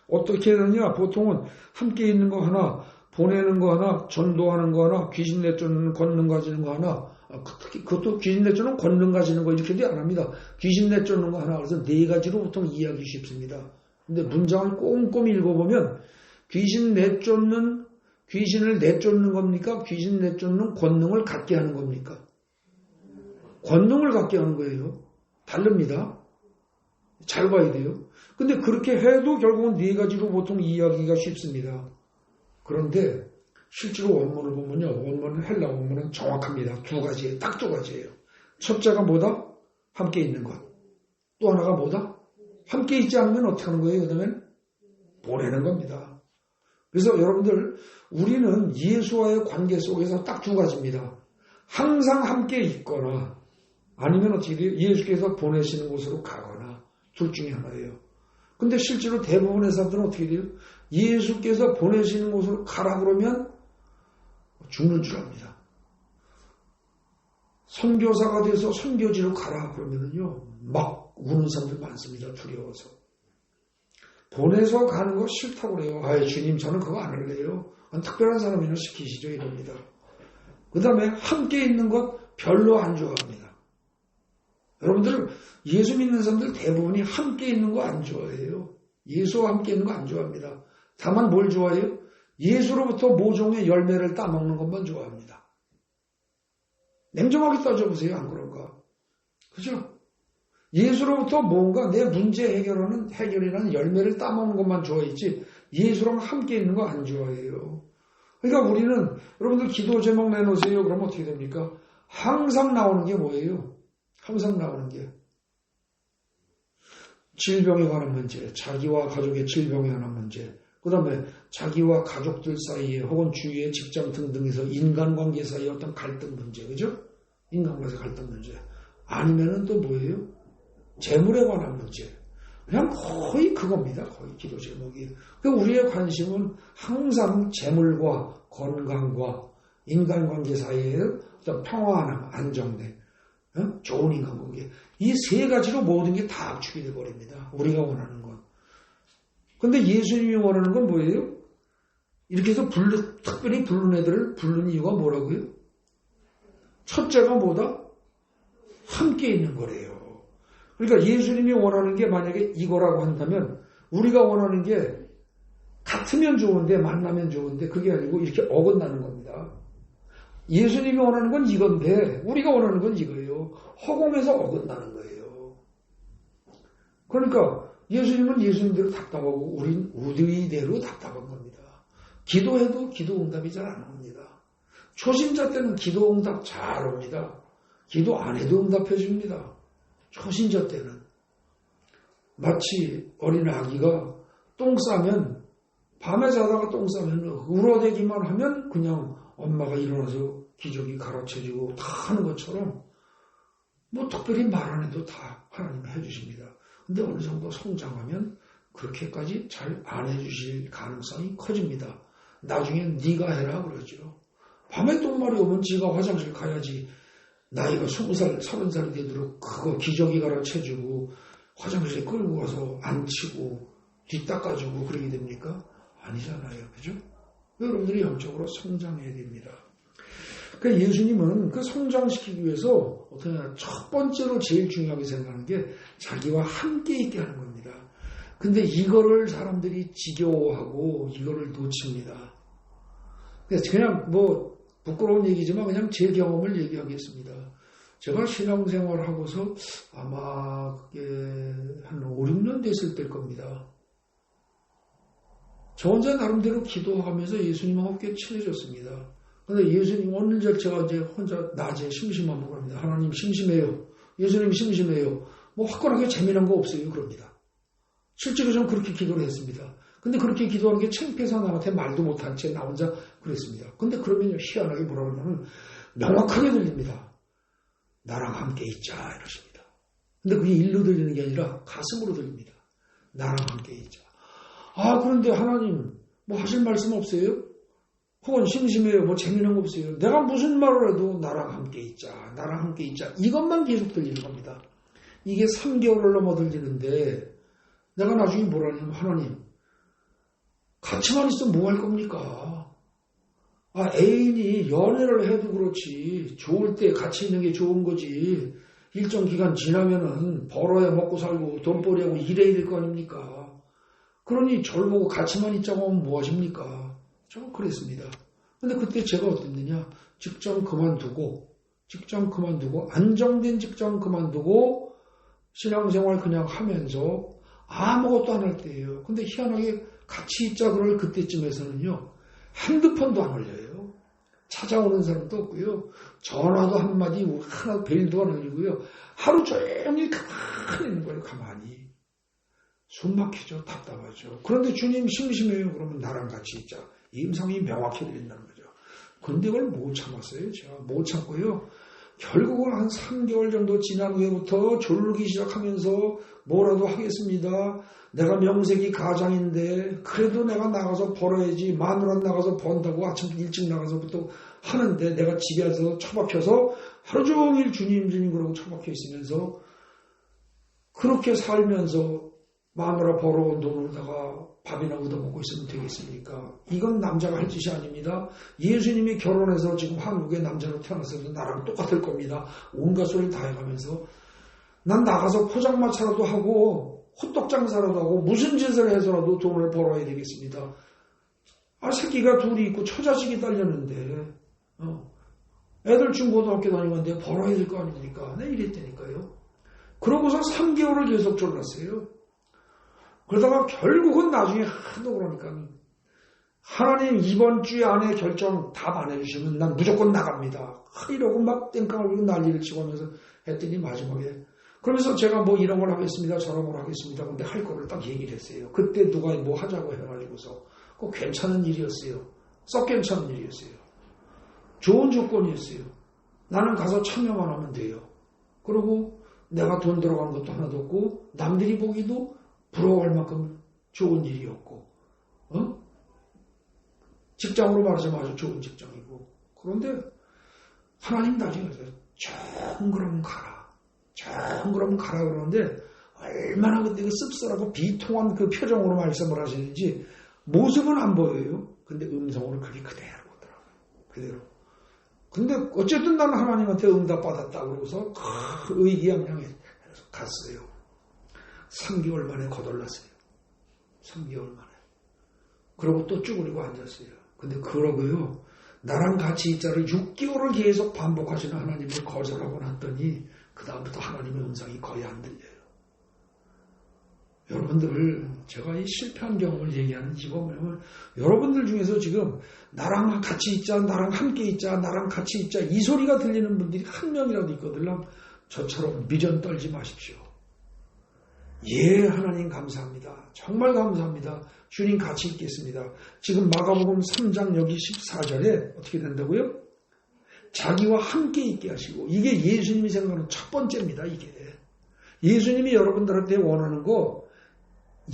어떻게 되느냐? 보통은 함께 있는 거 하나, 보내는 거 하나, 전도하는 거 하나, 귀신 내쫓는 권능 가지는 거 하나, 그것도 귀신 내쫓는 권능 가지는 거 이렇게도 안 합니다. 귀신 내쫓는 거 하나, 그래서 네 가지로 보통 이해하기 쉽습니다. 근데 문장을 꼼꼼히 읽어보면 귀신을 내쫓는 겁니까? 귀신 내쫓는 권능을 갖게 하는 겁니까? 권능을 갖게 하는 거예요. 다릅니다. 잘 봐야 돼요. 근데 그렇게 해도 결국은 네 가지로 보통 이해하기가 쉽습니다. 그런데 실제로 원문을 보면요. 원문은 헬라 원문은 정확합니다. 두 가지예요. 딱 두 가지예요. 첫째가 뭐다? 함께 있는 것. 또 하나가 뭐다? 함께 있지 않으면 어떻게 하는 거예요? 그다음엔 보내는 겁니다. 그래서 여러분들 우리는 예수와의 관계 속에서 딱 두 가지입니다. 항상 함께 있거나 아니면 어떻게 돼요? 예수께서 보내시는 곳으로 가거나 둘 중에 하나예요. 근데 실제로 대부분의 사람들은 어떻게 돼요? 예수께서 보내시는 곳으로 가라 그러면 죽는 줄 압니다. 선교사가 돼서 선교지로 가라 그러면은요 막 우는 사람들 많습니다. 두려워서. 보내서 가는 거 싫다고 그래요. 아이 주님 저는 그거 안 할래요. 특별한 사람이면 시키시죠 이럽니다. 그 다음에 함께 있는 것 별로 안 좋아합니다. 여러분들 예수 믿는 사람들 대부분이 함께 있는 거 안 좋아해요. 예수와 함께 있는 거 안 좋아합니다. 다만 뭘 좋아해요? 예수로부터 모종의 열매를 따먹는 것만 좋아합니다. 냉정하게 따져보세요. 안 그런가? 그죠? 예수로부터 뭔가 내 문제 해결이라는 열매를 따먹는 것만 좋아했지 예수랑 함께 있는 거 안 좋아해요. 그러니까 우리는 여러분들 기도 제목 내놓으세요. 그럼 어떻게 됩니까? 항상 나오는 게 뭐예요? 항상 나오는 게 질병에 관한 문제, 자기와 가족의 질병에 관한 문제, 그 다음에 자기와 가족들 사이에 혹은 주위의 직장 등등에서 인간관계 사이에 어떤 갈등 문제, 그죠? 인간관계 갈등 문제. 아니면은 또 뭐예요? 재물에 관한 문제. 그냥 거의 그겁니다. 거의 기도 제목이. 그러니까 우리의 관심은 항상 재물과 건강과 인간관계 사이에 어떤 평화나 안정돼. 좋은 인간관계. 이 세 가지로 모든 게 다 압축이 되어버립니다. 우리가 원하는 건. 근데 예수님이 원하는 건 뭐예요? 이렇게 해서 특별히 부른 애들을 부른 이유가 뭐라고요? 첫째가 뭐다? 함께 있는 거래요. 그러니까 예수님이 원하는 게 만약에 이거라고 한다면 우리가 원하는 게 같으면 좋은데 만나면 좋은데 그게 아니고 이렇게 어긋나는 겁니다. 예수님이 원하는 건 이건데 우리가 원하는 건 이거예요. 허공에서 어긋나는 거예요. 그러니까 예수님은 예수님대로 답답하고 우린 우리대로 답답한 겁니다. 기도해도 기도 응답이 잘 안 옵니다. 초신자 때는 기도 응답 잘 옵니다. 기도 안 해도 응답해 줍니다. 초신자 때는. 마치 어린 아기가 똥 싸면 밤에 자다가 똥 싸면 울어대기만 하면 그냥 엄마가 일어나서 기저귀 가르쳐주고 다 하는 것처럼 뭐 특별히 말 안 해도 다 하나님이 해주십니다. 근데 어느 정도 성장하면 그렇게까지 잘 안 해주실 가능성이 커집니다. 나중엔 네가 해라 그러죠. 밤에 똥말이 오면 지가 화장실 가야지. 나이가 20살, 30살 되도록 그거 기저귀 가르쳐주고 화장실에 끌고 가서 앉히고 뒤닦아주고 그러게 됩니까? 아니잖아요. 그죠? 여러분들이 영적으로 성장해야 됩니다. 그러니까 예수님은 그 성장시키기 위해서 어떻게 하냐, 첫 번째로 제일 중요하게 생각하는 게 자기와 함께 있게 하는 겁니다. 근데 이거를 사람들이 지겨워하고 이거를 놓칩니다. 그래서 그냥 뭐 부끄러운 얘기지만 그냥 제 경험을 얘기하겠습니다. 제가 신앙생활을 하고서 아마 그게 한 5, 6년 됐을 때일 겁니다. 저 혼자 나름대로 기도하면서 예수님하고 꽤 친해졌습니다. 근데 예수님 오늘 제가 이제 혼자 낮에 심심하면 그럽니다. 하나님 심심해요. 예수님 심심해요. 뭐 화끈하게 재미난 거 없어요. 그럽니다. 실제로 저는 그렇게 기도를 했습니다. 근데 그렇게 기도하는 게 창피해서 남한테 말도 못한 채 나 혼자 그랬습니다. 근데 그러면 희한하게 뭐라 그러냐면 명확하게 들립니다. 나랑 함께 있자 이러십니다. 근데 그게 일로 들리는 게 아니라 가슴으로 들립니다. 나랑 함께 있자. 아 그런데 하나님 뭐 하실 말씀 없어요? 혹은 심심해요. 뭐 재미난 거 없어요. 내가 무슨 말을 해도 나랑 함께 있자. 나랑 함께 있자. 이것만 계속 들리는 겁니다. 이게 3개월을 넘어 들리는데 내가 나중에 뭐라냐면 하나님 같이만 있으면 뭐 할 겁니까? 아 애인이 연애를 해도 그렇지 좋을 때 같이 있는 게 좋은 거지 일정 기간 지나면은 벌어야 먹고 살고 돈벌이하고 일해야 될 거 아닙니까? 그러니 저를 보고 같이만 있자고 하면 뭐 하십니까? 좀 그랬습니다. 근데 그때 제가 어땠느냐? 직장 그만두고 안정된 직장 그만두고 신앙생활 그냥 하면서 아무것도 안 할 때예요. 근데 희한하게 같이 있자 그럴 그때쯤에서는요. 핸드폰도 안 올려요. 찾아오는 사람도 없고요. 전화도 한마디 하나 벨도 안 올리고요. 하루 종일 가만히 있는 거예요. 가만히. 숨 막히죠. 답답하죠. 그런데 주님 심심해요. 그러면 나랑 같이 있자. 임상이 명확히 들린다는 거죠. 근데 그걸 못 참았어요. 제가 못 참고요. 결국은 한 3개월 정도 지난 후에부터 졸기 시작하면서 뭐라도 하겠습니다. 내가 명색이 가장인데 그래도 내가 나가서 벌어야지. 마누라 나가서 번다고 아침 일찍 나가서부터 하는데 내가 집에 와서 처박혀서 하루 종일 주님 그러고 처박혀 있으면서 그렇게 살면서 마누라 벌어온 돈으로다가 밥이나 얻어먹고 있으면 되겠습니까? 이건 남자가 할 짓이 아닙니다. 예수님이 결혼해서 지금 한국의 남자로 태어나서도 나랑 똑같을 겁니다. 온갖 소리를 다 해가면서 난 나가서 포장마차라도 하고 호떡 장사라도 하고 무슨 짓을 해서라도 돈을 벌어야 되겠습니다. 아 새끼가 둘이 있고 처자식이 딸렸는데 애들 중고등학교 다니는데 벌어야 될 거 아닙니까? 네 이랬다니까요. 그러고서 3개월을 계속 졸랐어요. 그러다가 결국은 나중에 하도 그러니까 하나님 이번 주 안에 결정 답 안 해주시면 난 무조건 나갑니다. 이러고 막 땡깡을 부리고 난리를 치고 하면서 했더니 마지막에 그러면서 제가 뭐 이런 걸 하겠습니다. 저런 걸 하겠습니다. 근데 할 거를 딱 얘기를 했어요. 그때 누가 뭐 하자고 해가지고서 꼭 괜찮은 일이었어요. 썩 괜찮은 일이었어요. 좋은 조건이었어요. 나는 가서 참여만 하면 돼요. 그리고 내가 돈 들어가는 것도 하나도 없고 남들이 보기도 부러워할 만큼 좋은 일이었고 직장으로 말하자면 아주 좋은 직장이고 그런데 하나님 나중에 정그럼 가라 그러는데 얼마나 근데 그 씁쓸하고 비통한 그 표정으로 말씀을 하시는지 모습은 안 보여요. 근데 음성으로 그게 그대로 오더라고요. 그대로. 근데 어쨌든 나는 하나님한테 응답 받았다 그러고서 의기양양해서 갔어요. 3개월 만에 거덜났어요. 3개월 만에. 그러고 또 쭈그리고 앉았어요. 근데 그러고요. 나랑 같이 있자를 6개월을 계속 반복하시는 하나님을 거절하고 났더니 그 다음부터 하나님의 음성이 거의 안 들려요. 여러분들 제가 이 실패한 경험을 얘기하는 이유가 뭐냐면 여러분들 중에서 지금 나랑 같이 있자, 나랑 함께 있자, 나랑 같이 있자 이 소리가 들리는 분들이 한 명이라도 있거든요. 저처럼 미련 떨지 마십시오. 예, 하나님 감사합니다. 정말 감사합니다. 주님 같이 있겠습니다. 지금 마가복음 3장 여기 14절에 어떻게 된다고요? 자기와 함께 있게 하시고 이게 예수님이 생각하는 첫 번째입니다. 이게 예수님이 여러분들한테 원하는 거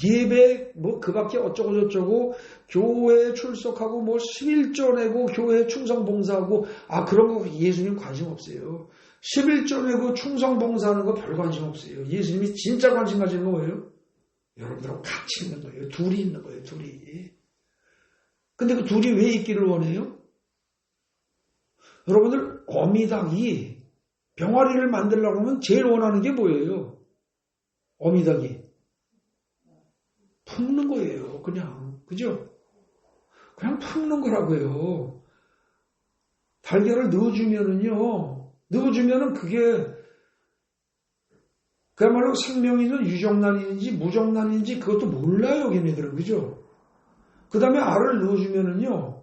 예배 뭐 그밖에 어쩌고 저쩌고 교회에 출석하고 뭐 11조 내고 교회에 충성 봉사하고 그런 거 예수님 관심 없어요. 11조 내고 충성 봉사하는 거 별 관심 없어요. 예수님이 진짜 관심 가지는 거 뭐예요? 여러분들하고 같이 있는 거예요. 둘이 있는 거예요. 둘이. 근데 그 둘이 왜 있기를 원해요? 여러분들 어미닭이 병아리를 만들려고 하면 제일 원하는 게 뭐예요? 어미닭이 품는 거예요. 그냥. 그죠? 그냥 품는 거라고요. 달걀을 넣어주면은 그게 그야말로 생명이 있는 유정란인지 무정란인지 그것도 몰라요, 걔네들은. 그죠? 그 다음에 알을 넣어주면은요,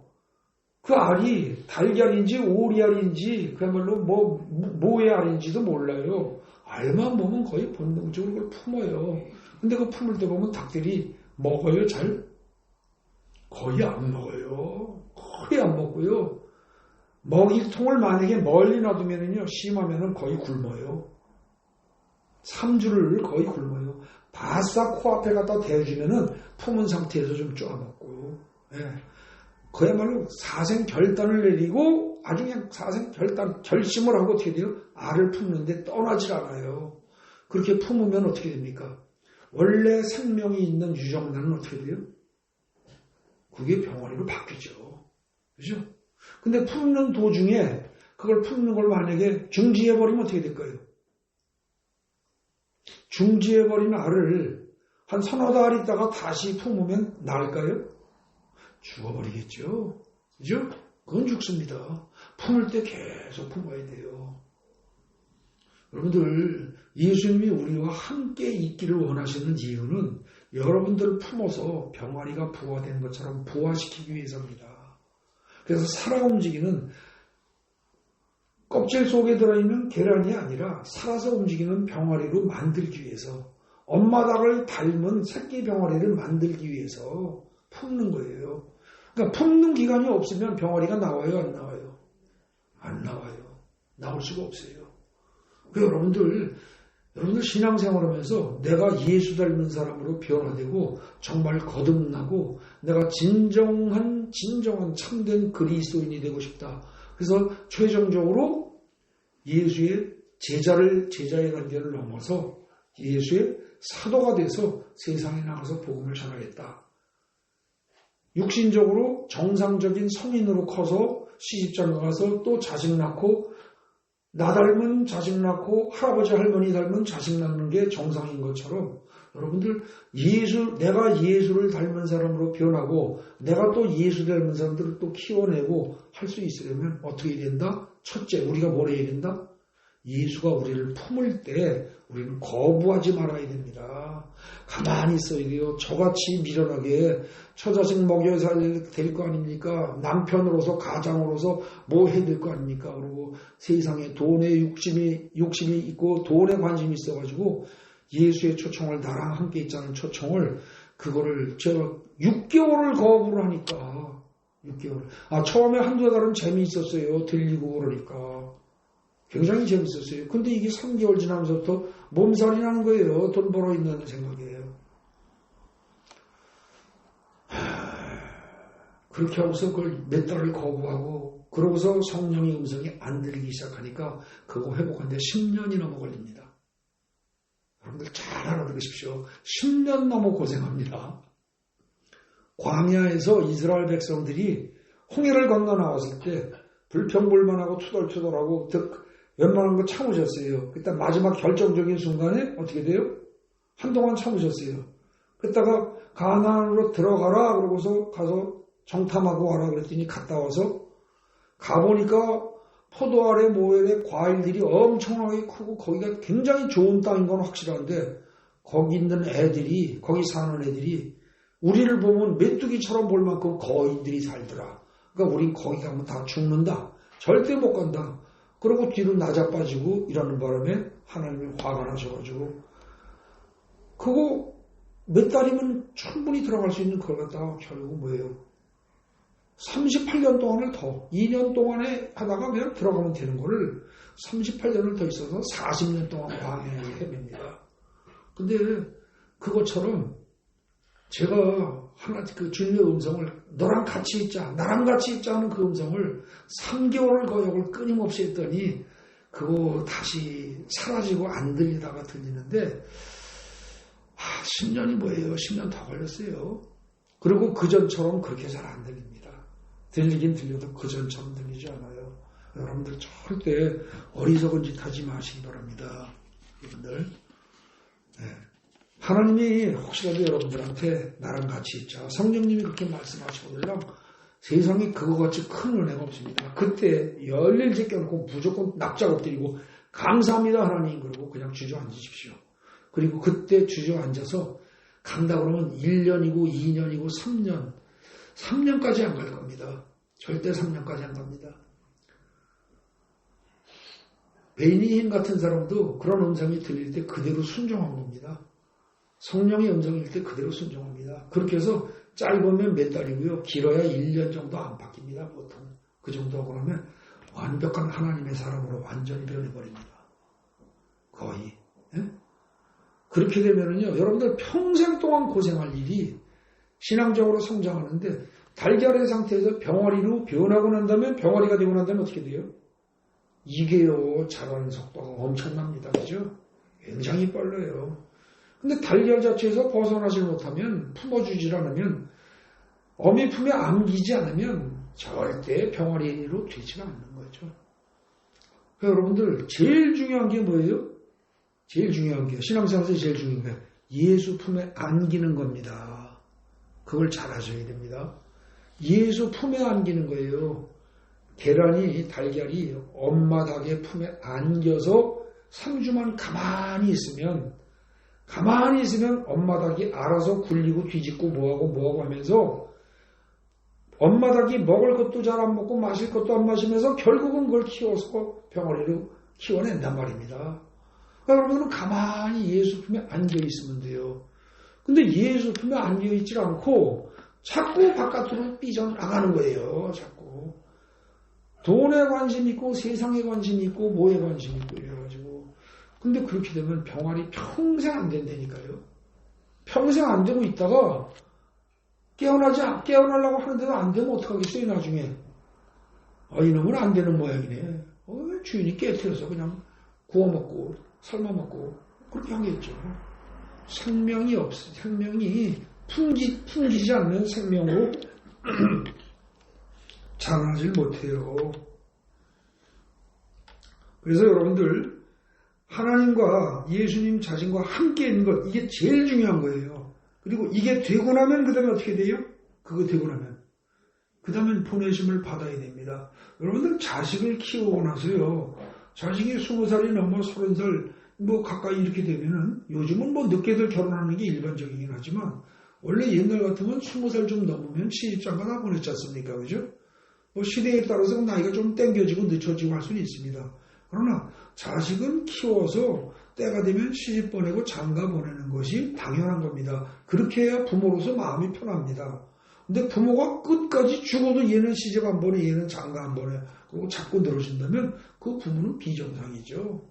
그 알이 달걀인지 오리알인지 그야말로 뭐의 알인지도 몰라요. 알만 보면 거의 본능적으로 그걸 품어요. 근데 그 품을 때 보면 닭들이 먹어요, 잘? 거의 안 먹어요. 거의 안 먹고요. 먹이통을 만약에 멀리 놔두면은요, 심하면은 거의 굶어요. 3주를 거의 굶어요. 바싹 코앞에 갖다 대주면은 품은 상태에서 좀 쪼아먹고, 예. 그야말로 사생결단을 내리고 아주 그냥 사생결단, 결심을 하고 어떻게 돼요? 알을 품는데 떠나질 않아요. 그렇게 품으면 어떻게 됩니까? 원래 생명이 있는 유정란은 어떻게 돼요? 그게 병아리로 바뀌죠. 그죠? 근데 품는 도중에 그걸 품는 걸 만약에 중지해버리면 어떻게 될까요? 중지해버리는 알을 한 서너 달 있다가 다시 품으면 나을까요? 죽어버리겠죠. 그죠? 그건 죽습니다. 품을 때 계속 품어야 돼요. 여러분들, 예수님이 우리와 함께 있기를 원하시는 이유는 여러분들을 품어서 병아리가 부화된 것처럼 부화시키기 위해서입니다. 그래서 살아 움직이는 껍질 속에 들어있는 계란이 아니라 살아서 움직이는 병아리로 만들기 위해서, 엄마 닭을 닮은 새끼 병아리를 만들기 위해서 품는 거예요. 그러니까 품는 기간이 없으면 병아리가 나와요, 안 나와요? 안 나와요. 나올 수가 없어요. 여러분들 신앙생활하면서 내가 예수 닮은 사람으로 변화되고 정말 거듭나고 내가 진정한 참된 그리스도인이 되고 싶다. 그래서 최종적으로 예수의 제자의 관계를 넘어서 예수의 사도가 돼서 세상에 나가서 복음을 전하겠다. 육신적으로 정상적인 성인으로 커서 시집장가 가서 또 자식 낳고, 나 닮은 자식 낳고 할아버지 할머니 닮은 자식 낳는 게 정상인 것처럼 여러분들 내가 예수를 닮은 사람으로 변하고 내가 또 예수 닮은 사람들을 또 키워내고 할 수 있으려면 어떻게 된다? 첫째, 우리가 뭘 해야 된다? 예수가 우리를 품을 때 우리는 거부하지 말아야 됩니다. 가만히 있어야 돼요. 저같이 미련하게 처자식 먹여 살려야 될 거 아닙니까? 남편으로서 가장으로서 뭐 해야 될 거 아닙니까? 그리고 세상에 돈에 욕심이 있고 돈에 관심이 있어가지고 예수의 초청을, 나랑 함께 있자는 초청을, 그거를 6개월을 거부를 하니까 6개월. 처음에 한두 달은 재미있었어요. 들리고 그러니까. 굉장히 재밌었어요. 근데 이게 3개월 지나면서부터 몸살이 나는 거예요. 돈 벌어 있는 생각이에요. 그렇게 하고서 그걸 몇 달을 거부하고, 그러고서 성령의 음성이 안 들리기 시작하니까 그거 회복하는데 10년이 넘어 걸립니다. 여러분들 잘 알아들으십시오. 10년 넘어 고생합니다. 광야에서 이스라엘 백성들이 홍해를 건너 나왔을 때 불평불만하고 투덜투덜하고 웬만한 거 참으셨어요. 그때 마지막 결정적인 순간에 어떻게 돼요? 한동안 참으셨어요. 그랬다가 가나안으로 들어가라 그러고서 가서 정탐하고 와라 그랬더니 갔다 와서 가보니까 포도 아래 모래 과일들이 엄청나게 크고 거기가 굉장히 좋은 땅인 건 확실한데 거기 있는 애들이, 거기 사는 애들이 우리를 보면 메뚜기처럼 볼 만큼 거인들이 살더라. 그러니까 우린 거기 가면 다 죽는다. 절대 못 간다. 그러고 뒤로 낮아빠지고 이러는 바람에 하나님이 화가 나셔가지고 그거 몇 달이면 충분히 들어갈 수 있는 걸 갖다가 결국 뭐예요? 38년 동안을 더, 2년 동안에 하다가 그냥 들어가면 되는 거를 38년을 더 있어서 40년 동안 광야에 헤맵니다. 근데 그것처럼 제가 그 주님의 음성을 너랑 같이 있자, 나랑 같이 있자 하는 그 음성을 3개월을 거역을 끊임없이 했더니 그거 다시 사라지고 안 들리다가 들리는데 10년이 뭐예요? 10년 더 걸렸어요. 그리고 그전처럼 그렇게 잘 안 들립니다. 들리긴 들려도 그전처럼 들리지 않아요. 여러분들 절대 어리석은 짓 하지 마시기 바랍니다. 여러분들. 네. 하나님이 혹시라도 여러분들한테 나랑 같이 있자. 성령님이 그렇게 말씀하시거든요. 세상에 그거같이 큰 은혜가 없습니다. 그때 열일 제껴놓고 무조건 납작 엎드리고 감사합니다 하나님 그러고 그냥 주저앉으십시오. 그리고 그때 주저앉아서 간다 그러면 1년이고 2년이고 3년까지 안 갈 겁니다. 절대 3년까지 안 갑니다. 베니힘 같은 사람도 그런 음성이 들릴 때 그대로 순종한 겁니다. 성령의 음성일 때 그대로 순종합니다. 그렇게 해서 짧으면 몇 달이고요. 길어야 1년 정도 안 바뀝니다. 보통. 그 정도 하고 나면 완벽한 하나님의 사람으로 완전히 변해버립니다. 거의. 예? 그렇게 되면은요, 여러분들 평생 동안 고생할 일이 신앙적으로 성장하는데 달걀의 상태에서 병아리로 변하고 난 다음에 병아리가 되고 난 다음에 어떻게 돼요? 이게요, 자라는 속도가 엄청납니다. 그죠? 굉장히 빨라요. 근데 달걀 자체에서 벗어나지 못하면, 품어주질 않으면, 어미 품에 안기지 않으면 절대 병아리로 되지가 않는 거죠. 그러니까 여러분들, 제일 중요한 게 뭐예요? 제일 중요한 게, 신앙생활에서 제일 중요한 게 예수 품에 안기는 겁니다. 그걸 잘 하셔야 됩니다. 예수 품에 안기는 거예요. 계란이, 달걀이 엄마 닭의 품에 안겨서 3주만 가만히 있으면 엄마 닭이 알아서 굴리고 뒤집고 뭐하고 하면서 엄마 닭이 먹을 것도 잘 안 먹고 마실 것도 안 마시면서 결국은 그걸 키워서 병아리로 키워낸단 말입니다. 그러니까 여러분은 가만히 예수 품에 안겨 있으면 돼요. 근데 예수 품에 안겨 있지 않고 자꾸 바깥으로 삐져나가는 거예요. 자꾸. 돈에 관심 있고 세상에 관심 있고 뭐에 관심 있고 이래가지고. 근데 그렇게 되면 병아리 평생 안 된다니까요. 평생 안 되고 있다가 깨어나려고 하는데도 안 되면 어떡하겠어요 나중에. 이놈은 안 되는 모양이네. 주인이 깨트려서 그냥 구워 먹고 삶아 먹고 그렇게 하겠죠. 생명이 풍기지 않는 생명으로 자라나질 못해요. 그래서 여러분들 하나님과 예수님 자신과 함께 있는 것 이게 제일 중요한 거예요. 그리고 이게 되고 나면 그 다음에 어떻게 돼요? 그거 되고 나면 그 다음엔 보내심을 받아야 됩니다. 여러분들 자식을 키우고 나서요. 자식이 20살이 넘어 30살 뭐 가까이 이렇게 되면은 요즘은 뭐 늦게들 결혼하는 게 일반적이긴 하지만 원래 옛날 같으면 20살 좀 넘으면 시집장가 다 보냈지 않습니까? 그죠? 뭐 시대에 따라서 나이가 좀 땡겨지고 늦춰지고 할 수는 있습니다. 그러나 자식은 키워서 때가 되면 시집 보내고 장가 보내는 것이 당연한 겁니다. 그렇게 해야 부모로서 마음이 편합니다. 근데 부모가 끝까지 죽어도 얘는 시집 안 보내, 얘는 장가 안 보내, 그리고 자꾸 늘어진다면 그 부모는 비정상이죠.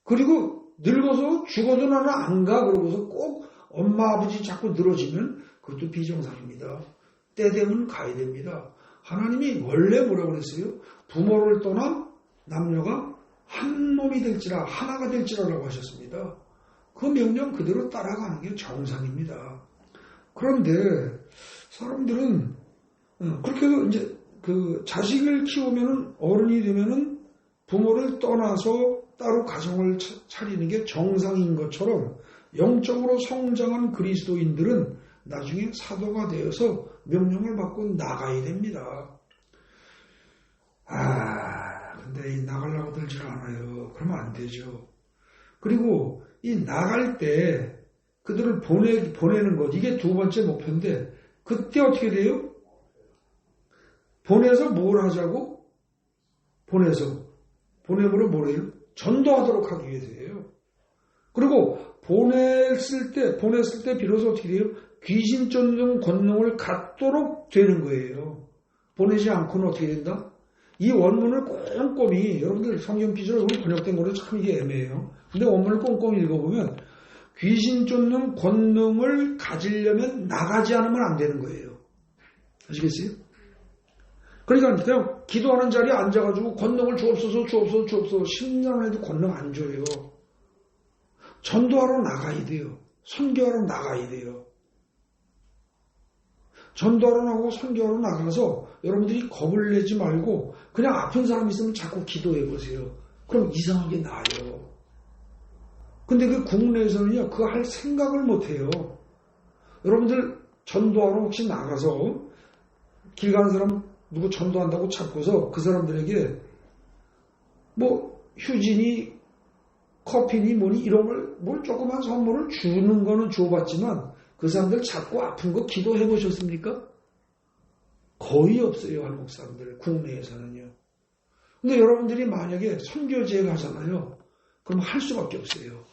그리고 늙어서 죽어도 나는 안 가, 그러고서 꼭 엄마, 아버지 자꾸 늘어지면 그것도 비정상입니다. 때 되면 가야 됩니다. 하나님이 원래 뭐라고 그랬어요? 부모를 떠나 남녀가 한 몸이 될지라, 하나가 될지라라고 하셨습니다. 그 명령 그대로 따라가는 게 정상입니다. 그런데 사람들은 그렇게 해서 이제 그 자식을 키우면은 어른이 되면은 부모를 떠나서 따로 가정을 차리는 게 정상인 것처럼 영적으로 성장한 그리스도인들은 나중에 사도가 되어서 명령을 받고 나가야 됩니다. 근데 나가려고 들질 않아요. 그러면 안 되죠. 그리고 이 나갈 때 그들을 보내는 것, 이게 두 번째 목표인데 그때 어떻게 돼요? 보내서 뭘 하자고? 보내므로 뭐래요? 전도하도록 하기 위해서예요. 그리고 보냈을 때 비로소 어떻게 돼요? 귀신 쫓는 권능을 갖도록 되는 거예요. 보내지 않고는 어떻게 된다? 이 원문을 꼼꼼히, 여러분들 성경 기준으로 번역된 거는 참 이게 애매해요. 근데 원문을 꼼꼼히 읽어보면 귀신 쫓는 권능을 가지려면 나가지 않으면 안 되는 거예요. 아시겠어요? 그러니까 그냥 기도하는 자리에 앉아가지고 권능을 주옵소서 10년 해도 권능 안 줘요. 전도하러 나가야 돼요. 선교하러 나가야 돼요. 전도하러 나가고 선교하러 나가서 여러분들이 겁을 내지 말고 그냥 아픈 사람 있으면 자꾸 기도해 보세요. 그럼 이상하게 나아요. 근데 그 국내에서는요, 그거 할 생각을 못 해요. 여러분들 전도하러 혹시 나가서 길 가는 사람 누구 전도한다고 찾고서 그 사람들에게 뭐 휴지니 커피니 뭐니 이런 걸 뭘 조그만 선물을 주는 거는 줘봤지만 그 사람들 자꾸 아픈 거 기도해 보셨습니까? 거의 없어요. 한국 사람들 국내에서는요. 근데 여러분들이 만약에 선교지에 가잖아요. 그럼 할 수밖에 없어요.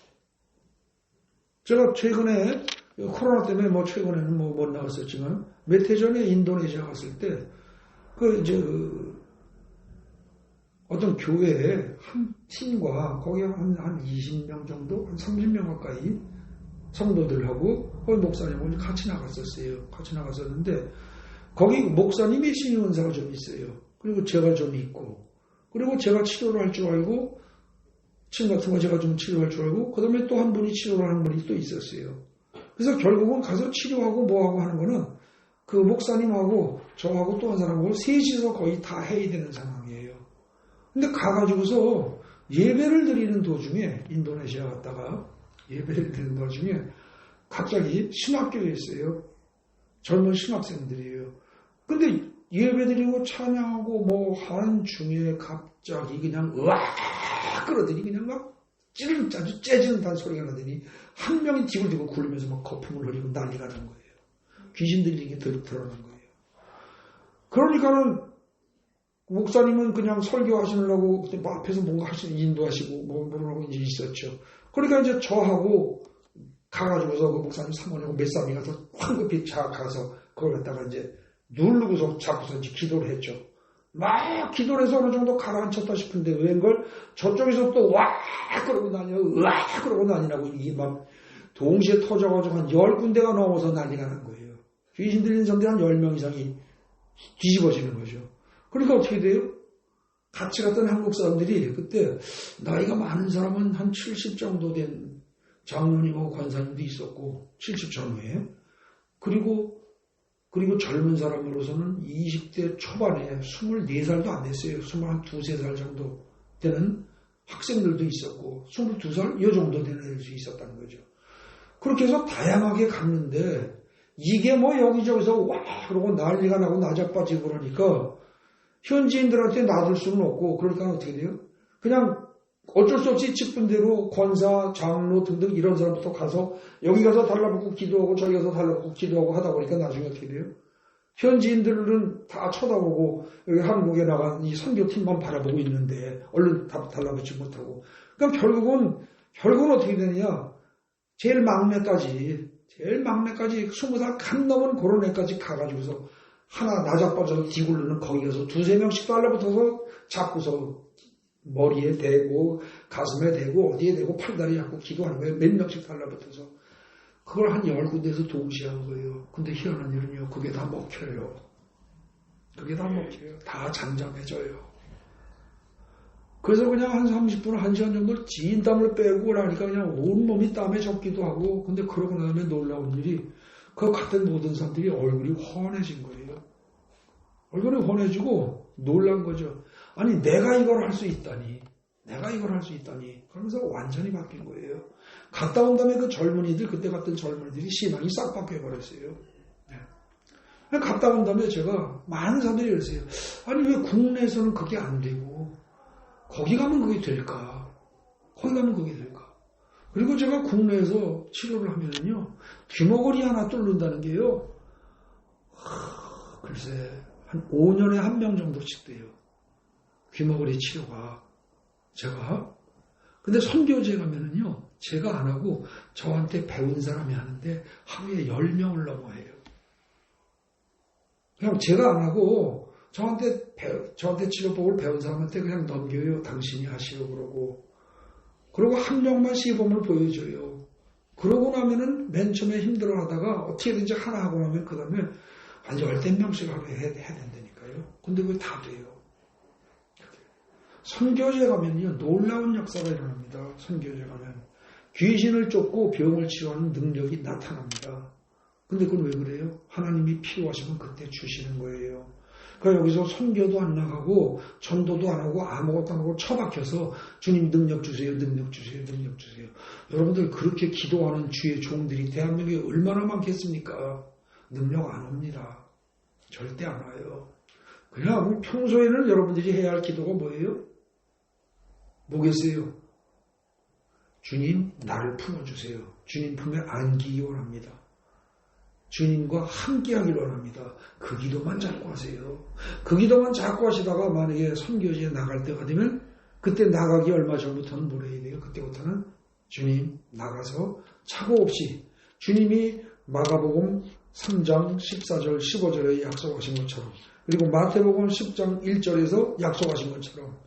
제가 최근에 코로나 때문에 뭐 최근에는 뭐 못 나갔었지만 몇 해 전에 인도네시아 갔을 때 어떤 교회에 한 팀과 거기 한 20명 정도, 한 30명 가까이 성도들하고 거기 목사님하고 같이 나갔었어요. 같이 나갔었는데 거기 목사님이 신임 은사가 좀 있어요. 그리고 제가 좀 있고 그리고 제가 치료를 할 줄 알고 침 같은 거 제가 좀 치료할 줄 알고 그 다음에 또 한 분이 치료를 하는 분이 또 있었어요. 그래서 결국은 가서 치료하고 뭐하고 하는 거는 그 목사님하고 저하고 또 한 사람하고 셋이서 거의 다 해야 되는 상황이에요. 근데 가가지고서 예배를 드리는 도중에 인도네시아 갔다가 예배를 드리는 도중에 갑자기 신학교에 있어요. 젊은 신학생들이에요. 근데 예배 드리고 찬양하고 뭐 하는 중에 갑자기 그냥 으악 끌어들이 그냥 막 아주 째지는 단소리가 나더니 한 명이 뒷을 들고 굴리면서 막 거품을 흘리고 난리가 난 거예요. 귀신 들리게 드러난 거예요. 그러니까는 목사님은 그냥 설교하시려고 그때 뭐 앞에서 뭔가 하시는 인도하시고 뭐 그러고 이제 있었죠. 그러니까 이제 저하고 가가지고서 그 목사님 사모님하고 몇 사람이 가서 황급히 가서 그걸 갖다가 이제 누르고서 잡고서 이제 기도를 했죠. 막 기도를 해서 어느 정도 가라앉혔다 싶은데 웬걸 저쪽에서 또 와 그러고 다녀 으악 그러고 다니라고 이게 막 동시에 터져가지고 한 10군데가 넘어서 난리가 난 거예요. 귀신 들리는 사람들이 한 10명 이상이 뒤집어지는 거죠. 그러니까 어떻게 돼요? 같이 갔던 한국 사람들이 그때 나이가 많은 사람은 한 70 정도 된 장로님하고 권사님도 있었고 70 전후에 그리고 젊은 사람으로서는 20대 초반에 24살도 안 됐어요. 22살 정도 되는 학생들도 있었고 22살 이 정도 되는 애들도 있었다는 거죠. 그렇게 해서 다양하게 갔는데 이게 뭐 여기저기서 와 그러고 난리가 나고 나자빠지고 그러니까 현지인들한테 놔둘 수는 없고 그러니까 어떻게 돼요? 그냥 어쩔 수 없이 직분대로 권사, 장로 등등 이런 사람부터 가서 여기 가서 달라붙고 기도하고 저기 가서 달라붙고 기도하고 하다 보니까 나중에 어떻게 돼요? 현지인들은 다 쳐다보고 여기 한국에 나간 이 선교팀만 바라보고 있는데 얼른 달라붙지 못하고 그러니까 결국은 어떻게 되느냐? 제일 막내까지 20살 간 넘은 그런 애까지 가가지고서 하나 나자빠져서 뒤굴르는 거기 가서 2-3명씩 달라붙어서 잡고서 머리에 대고 가슴에 대고 어디에 대고 팔다리 잡고 기도하는 거예요. 몇 명씩 달라붙어서 그걸 한 10군데에서 동시에 한 거예요. 근데 희한한 일은요. 그게 다 먹혀요. 다 잠잠해져요. 그래서 그냥 한 30분, 1시간 정도 진땀을 빼고 그러니까 그냥 온몸이 땀에 젖기도 하고 근데 그러고 나면 놀라운 일이 그 같은 모든 사람들이 얼굴이 훤해진 거예요. 얼굴이 훤해지고 놀란 거죠. 아니 내가 이걸 할 수 있다니 그러면서 완전히 바뀐 거예요. 갔다 온 다음에 그 젊은이들 그때 갔던 젊은이들이 신앙이 싹 바뀌어버렸어요. 네. 갔다 온 다음에 제가 많은 사람들이 그랬어요. 아니 왜 국내에서는 그게 안 되고 거기 가면 그게 될까? 그리고 제가 국내에서 치료를 하면은요 귀머거리 하나 뚫는다는 게요. 글쎄 한 5년에 1명 정도씩 돼요. 귀머거리 치료가. 근데 선교제 가면은요, 제가 안 하고 저한테 배운 사람이 하는데 하루에 10명을 넘어해요. 그냥 제가 안 하고 저한테 치료법을 배운 사람한테 그냥 넘겨요. 당신이 하시오 그러고. 그리고 한 명만 시범을 보여줘요. 그러고 나면은 맨 처음에 힘들어 하다가 어떻게든지 하나 하고 나면 그 다음에 한 10-100명씩 하루에 해야 된다니까요. 근데 그게 다 돼요. 선교제 가면요, 놀라운 역사가 일어납니다. 선교제 가면. 귀신을 쫓고 병을 치유하는 능력이 나타납니다. 근데 그건 왜 그래요? 하나님이 필요하시면 그때 주시는 거예요. 그러니까 여기서 선교도 안 나가고 전도도 안 하고 아무것도 안 하고 처박혀서 주님 능력 주세요, 능력 주세요, 능력 주세요. 여러분들 그렇게 기도하는 주의 종들이 대한민국에 얼마나 많겠습니까? 능력 안 옵니다. 절대 안 와요. 그냥 평소에는 여러분들이 해야 할 기도가 뭐예요? 뭐겠어요? 주님 나를 품어주세요. 주님 품에 안기기 원합니다. 주님과 함께하길 원합니다. 그 기도만 자꾸 하세요. 그 기도만 자꾸 하시다가 만약에 선교지에 나갈 때가 되면 그때 나가기 얼마 전부터는 뭘 해야 돼요? 그때부터는 주님 나가서 착오 없이 주님이 마가복음 3장 14절 15절에 약속하신 것처럼 그리고 마태복음 10장 1절에서 약속하신 것처럼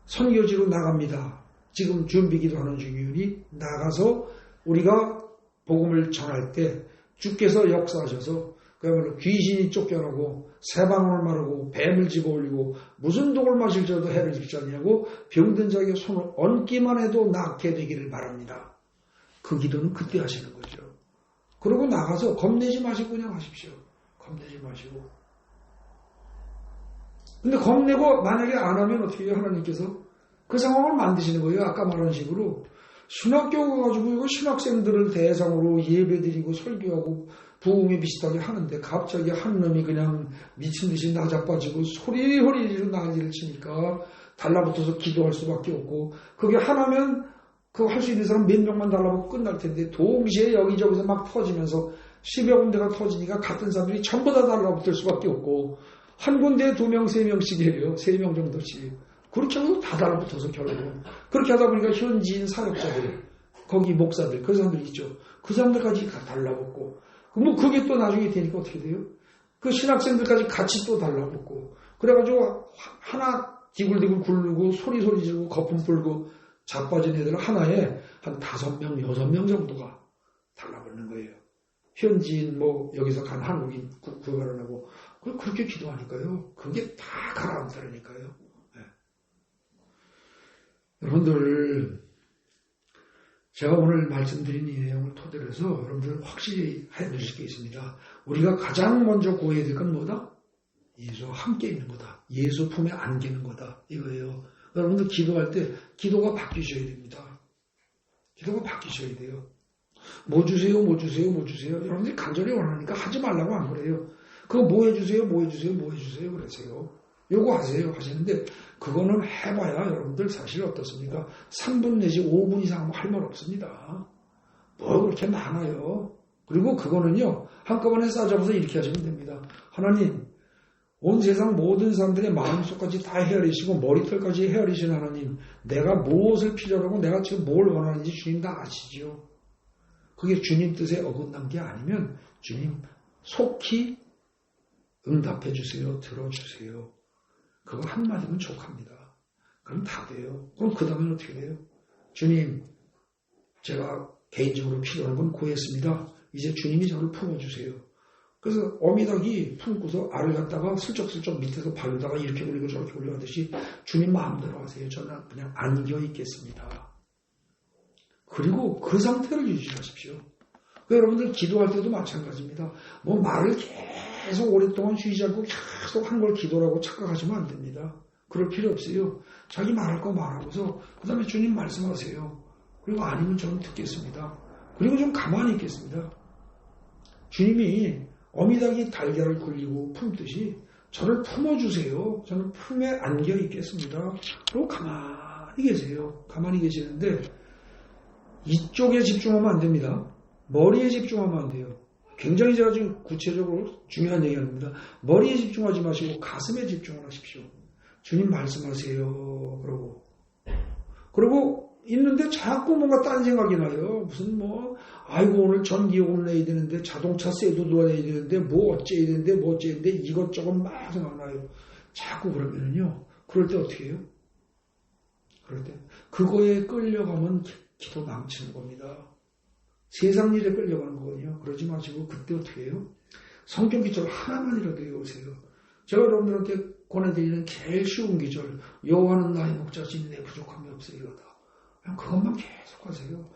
선교지로 나갑니다. 지금 준비기도 하는 중이니 나가서 우리가 복음을 전할 때 주께서 역사하셔서 그야말로 귀신이 쫓겨나고 새방울 마르고 뱀을 집어올리고 무슨 독을 마실지라도 해를 입지 않냐고 병든 자에게 손을 얹기만 해도 낫게 되기를 바랍니다. 그 기도는 그때 하시는 거죠. 그러고 나가서 겁내지 마시고 그냥 하십시오. 겁내지 마시고. 근데 겁내고 만약에 안 하면 어떻게 해요? 하나님께서 그 상황을 만드시는 거예요. 아까 말한 식으로. 신학교 가지고 이거 신학생들을 대상으로 예배드리고 설교하고 부흥에 비슷하게 하는데 갑자기 한 놈이 그냥 미친 듯이 나자빠지고 소리소리로 난리를 치니까 달라붙어서 기도할 수밖에 없고 그게 하나면 그거 할 수 있는 사람 몇 명만 달라붙고 끝날 텐데 동시에 여기저기서 막 터지면서 10여 군데가 터지니까 같은 사람들이 전부 다 달라붙을 수밖에 없고 한 군데에 2명, 3명씩 해요. 3명 정도씩. 그렇게 하고 다 달라붙어서 결국은. 그렇게 하다 보니까 현지인 사역자들, 거기 목사들, 그 사람들 있죠. 그 사람들까지 다 달라붙고. 뭐 그게 또 나중에 되니까 어떻게 돼요? 그 신학생들까지 같이 또 달라붙고. 그래가지고 하나 디굴디굴 굴르고 소리 지르고 거품 불고 자빠진 애들 하나에 한 5명, 6명 정도가 달라붙는 거예요. 현지인 뭐 여기서 간 한국인 구별을 하고 그렇게 기도하니까요. 그게 다 가라앉다니까요. 네. 여러분들 제가 오늘 말씀드린 이 내용을 토대로 해서 여러분들 확실히 해주실 게 있습니다. 우리가 가장 먼저 구해야 될 건 뭐다? 예수와 함께 있는 거다. 예수 품에 안기는 거다. 이거예요. 여러분들 기도할 때 기도가 바뀌셔야 됩니다. 기도가 바뀌셔야 돼요. 뭐 주세요, 뭐 주세요, 뭐 주세요. 여러분들이 간절히 원하니까 하지 말라고 안 그래요. 그거 뭐 해주세요, 뭐 해주세요, 뭐 해주세요 그러세요. 요거 하세요 하시는데 그거는 해봐야 여러분들 사실 어떻습니까? 3분 내지 5분 이상 할 말 없습니다. 뭐 그렇게 많아요. 그리고 그거는요 한꺼번에 싸잡아서 이렇게 하시면 됩니다. 하나님 온 세상 모든 사람들의 마음속까지 다 헤아리시고 머리털까지 헤아리시는 하나님 내가 무엇을 필요로 하고 내가 지금 뭘 원하는지 주님 다 아시지요. 그게 주님 뜻에 어긋난 게 아니면 주님 속히 응답해 주세요. 들어주세요. 그거 한마디면 족합니다. 그럼 다 돼요. 그럼 그 다음엔 어떻게 돼요? 주님 제가 개인적으로 필요한 건 구했습니다. 이제 주님이 저를 품어주세요. 그래서 어미닭이 품고서 알을 갖다가 슬쩍슬쩍 밑에서 바르다가 이렇게 올리고 저렇게 올려가듯이 주님 마음대로 하세요. 저는 그냥 안겨 있겠습니다. 그리고 그 상태를 유지하십시오. 여러분들 기도할 때도 마찬가지입니다. 뭐 말을 계속 오랫동안 쉬지 않고 계속 한 걸 기도라고 착각하시면 안 됩니다. 그럴 필요 없어요. 자기 말할 거 말하고서 그 다음에 주님 말씀하세요. 그리고 아니면 저는 듣겠습니다. 그리고 좀 가만히 있겠습니다. 주님이 어미닭이 달걀을 굴리고 품듯이 저를 품어주세요. 저는 품에 안겨 있겠습니다. 그리고 가만히 계세요. 가만히 계시는데 이쪽에 집중하면 안 됩니다. 머리에 집중하면 안 돼요. 굉장히 제가 지금 구체적으로 중요한 얘기하는 겁니다. 머리에 집중하지 마시고 가슴에 집중을 하십시오. 주님 말씀하세요. 그러고 있는데 자꾸 뭔가 딴 생각이 나요. 무슨 아이고 오늘 전기요금 내야 되는데 자동차 세도 내야 되는데 뭐 어째야 되는데 뭐 어째야 되는데 이것저것 막 생각나요. 자꾸 그러면은요. 그럴 때 어떻게 해요? 그럴 때 그거에 끌려가면 기도 망치는 겁니다. 세상 일에 끌려가는 거거든요. 그러지 마시고 그때 어떻게 해요? 성경 기절 하나만이라도 외우세요. 제가 여러분들한테 권해드리는 제일 쉬운 기절 여호와는 나의 목자시니 내 부족함이 없으리로다. 그냥 그것만 계속 하세요.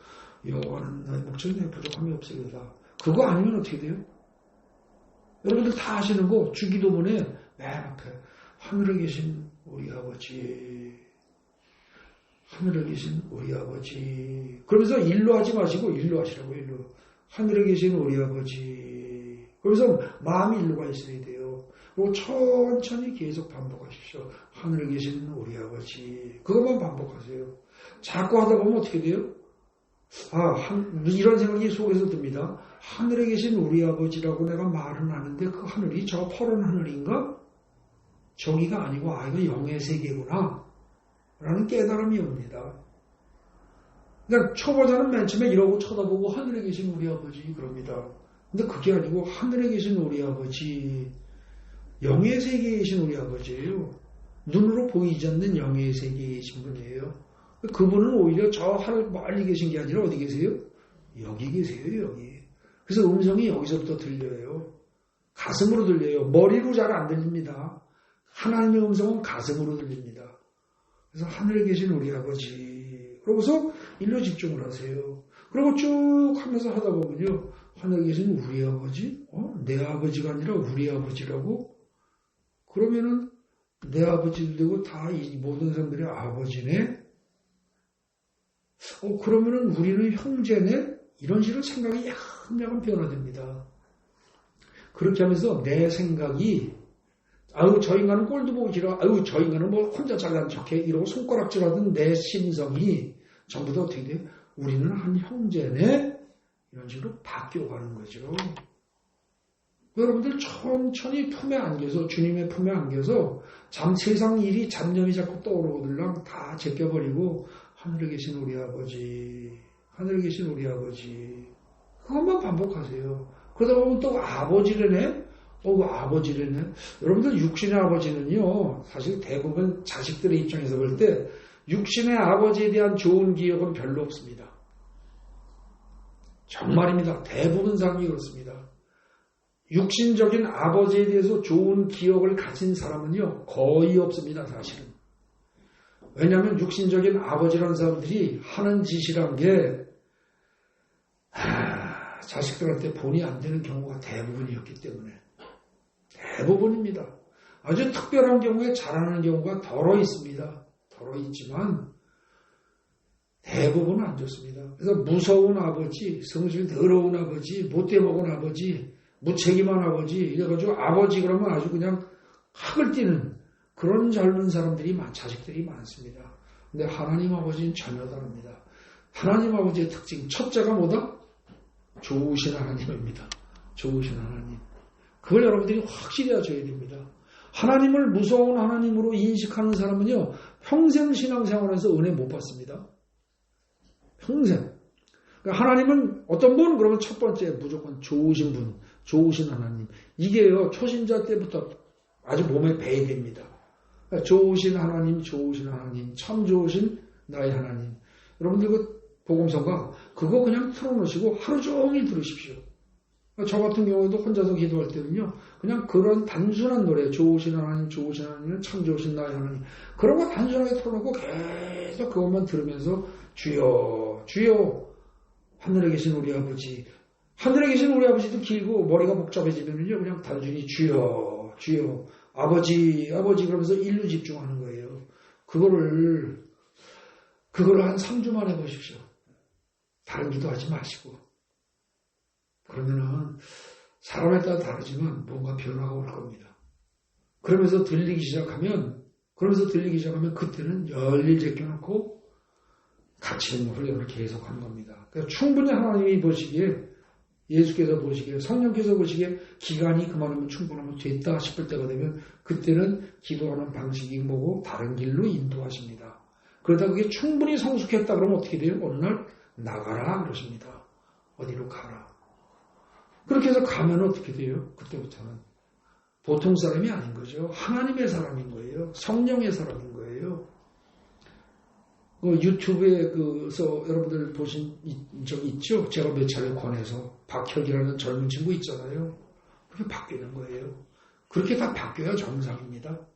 여호와는 나의 목자시니 내 부족함이 없으리로다. 그거 아니면 어떻게 돼요? 여러분들 다 아시는 거 주기도문에 맨 앞에 하늘에 계신 우리 아버지, 하늘에 계신 우리 아버지. 그러면서 일로 하지 마시고 일로 하시라고. 일로. 하늘에 계신 우리 아버지. 그래서 마음이 일로 가 있어야 돼요. 그리고 천천히 계속 반복하십시오. 하늘에 계신 우리 아버지. 그것만 반복하세요. 자꾸 하다 보면 어떻게 돼요? 이런 생각이 속에서 듭니다. 하늘에 계신 우리 아버지라고 내가 말은 하는데 그 하늘이 저 푸른 하늘인가? 저기가 아니고 이거 영의 세계구나 라는 깨달음이 옵니다. 그러니까 초보자는 맨 처음에 이러고 쳐다보고 하늘에 계신 우리 아버지 그럽니다. 근데 그게 아니고 하늘에 계신 우리 아버지, 영의 세계에 계신 우리 아버지예요. 눈으로 보이지 않는 영의 세계에 계신 분이에요. 그분은 오히려 저 하늘 멀리 계신 게 아니라 어디 계세요? 여기 계세요. 여기. 그래서 음성이 여기서부터 들려요. 가슴으로 들려요. 머리로 잘 안 들립니다. 하나님의 음성은 가슴으로 들립니다. 그래서 하늘에 계신 우리 아버지. 그러고서 일로 집중을 하세요. 그리고 쭉 하면서 하다 보면요. 하늘에 계신 우리 아버지? 내 아버지가 아니라 우리 아버지라고? 그러면은 내 아버지도 되고 다 이 모든 사람들의 아버지네? 그러면은 우리는 형제네? 이런 식으로 생각이 약간 변화됩니다. 그렇게 하면서 내 생각이 저 인간은 꼴도 보기 싫어. 저 인간은 뭐 혼자 잘난 척해. 이러고 손가락질하던 내 심성이 전부 다 어떻게 돼요? 우리는 한 형제네? 이런 식으로 바뀌어가는 거죠. 여러분들 천천히 품에 안겨서 주님의 품에 안겨서 세상 일이 잡념이 자꾸 떠오르거들랑 다 제껴버리고 하늘에 계신 우리 아버지, 하늘에 계신 우리 아버지 그것만 반복하세요. 그러다 보면 또 아버지래네? 아버지래네? 여러분들 육신의 아버지는요 사실 대부분 자식들의 입장에서 볼 때 육신의 아버지에 대한 좋은 기억은 별로 없습니다. 정말입니다. 대부분 사람이 그렇습니다. 육신적인 아버지에 대해서 좋은 기억을 가진 사람은요 거의 없습니다. 사실은. 왜냐하면 육신적인 아버지라는 사람들이 하는 짓이란 게 자식들한테 본의 안 되는 경우가 대부분이었기 때문에 대부분입니다. 아주 특별한 경우에 잘하는 경우가 덜어 있습니다. 덜어 있지만 대부분은 안 좋습니다. 그래서 무서운 아버지, 성질 더러운 아버지, 못돼 먹은 아버지, 무책임한 아버지 이래가지고 아버지 그러면 아주 그냥 학을 띠는 그런 젊은 사람들이 자식들이 많습니다. 근데 하나님 아버지는 전혀 다릅니다. 하나님 아버지의 특징 첫째가 뭐다? 좋으신 하나님입니다. 좋으신 하나님. 그걸 여러분들이 확실히 아셔야 됩니다. 하나님을 무서운 하나님으로 인식하는 사람은요 평생 신앙생활에서 은혜 못 받습니다. 평생. 그러니까 하나님은 어떤 분? 그러면 첫 번째 무조건 좋으신 분, 좋으신 하나님. 이게요 초신자 때부터 아주 몸에 배야 됩니다. 그러니까 좋으신 하나님, 좋으신 하나님, 참 좋으신 나의 하나님. 여러분들 그 복음서가 그거 그냥 틀어놓으시고 하루 종일 들으십시오. 저 같은 경우에도 혼자서 기도할 때는요 그냥 그런 단순한 노래 좋으신 하나님, 좋으신 하나님, 참 좋으신 나의 하나님 그런 거 단순하게 틀어놓고 계속 그것만 들으면서 주여 주여 하늘에 계신 우리 아버지. 하늘에 계신 우리 아버지도 길고 머리가 복잡해지면요 그냥 단순히 주여 주여 아버지 아버지 그러면서 일로 집중하는 거예요. 그거를 한 3주만 해보십시오. 다른 기도하지 마시고. 그러면은 사람에 따라 다르지만 뭔가 변화가 올 겁니다. 그러면서 들리기 시작하면 그때는 열일 제껴놓고 같이 있는 훈련을 계속하는 겁니다. 그러니까 충분히 하나님이 보시기에 예수께서 보시기에 성령께서 보시기에 기간이 그만하면 충분하면 됐다 싶을 때가 되면 그때는 기도하는 방식이 뭐고 다른 길로 인도하십니다. 그러다 그게 충분히 성숙했다 그러면 어떻게 돼요? 어느 날 나가라 그러십니다. 어디로 가라. 그렇게 해서 가면 어떻게 돼요? 그때부터는 보통 사람이 아닌 거죠. 하나님의 사람인 거예요. 성령의 사람인 거예요. 유튜브에서 여러분들 보신 적 있죠? 제가 몇 차례 권해서 박혁이라는 젊은 친구 있잖아요. 그렇게 바뀌는 거예요. 그렇게 다 바뀌어야 정상입니다.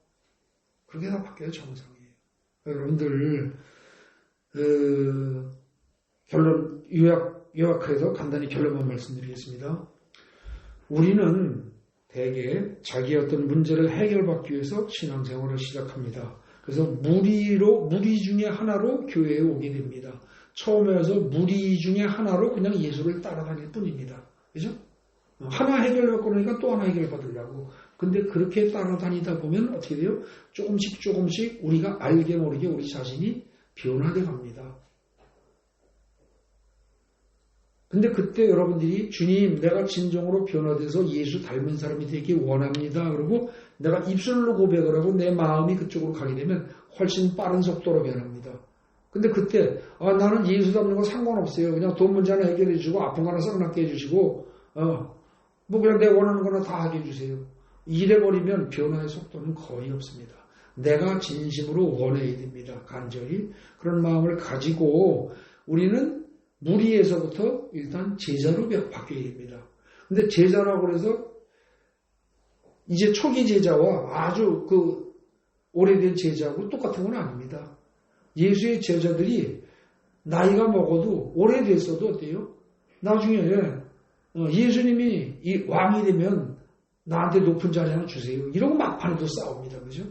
여러분들 결론 요약해서 간단히 결론만 말씀드리겠습니다. 우리는 대개 자기의 어떤 문제를 해결받기 위해서 신앙생활을 시작합니다. 그래서 무리 중에 하나로 교회에 오게 됩니다. 처음에 와서 무리 중에 하나로 그냥 예수를 따라다닐 뿐입니다. 그죠? 하나 해결받고 나니까 또 하나 해결받으려고. 근데 그렇게 따라다니다 보면 어떻게 돼요? 조금씩 우리가 알게 모르게 우리 자신이 변화돼 갑니다. 근데 그때 여러분들이 주님 내가 진정으로 변화돼서 예수 닮은 사람이 되기 원합니다. 그리고 내가 입술로 고백을 하고 내 마음이 그쪽으로 가게 되면 훨씬 빠른 속도로 변합니다. 근데 그때 나는 예수 닮는 거 상관없어요. 그냥 돈 문제 하나 해결해 주시고 아픈 거 하나 썩나게 해주시고 뭐 그냥 내 원하는 거나 다 하게 해주세요. 이래버리면 변화의 속도는 거의 없습니다. 내가 진심으로 원해야 됩니다. 간절히. 그런 마음을 가지고 우리는 무리에서부터 일단 제자로 바뀌어야 됩니다. 근데 제자라고 해서 이제 초기 제자와 아주 오래된 제자하고 똑같은 건 아닙니다. 예수의 제자들이 나이가 먹어도 오래됐어도 어때요? 나중에 예수님이 이 왕이 되면 나한테 높은 자리 하나 주세요. 이러고 막판에도 싸웁니다. 그죠?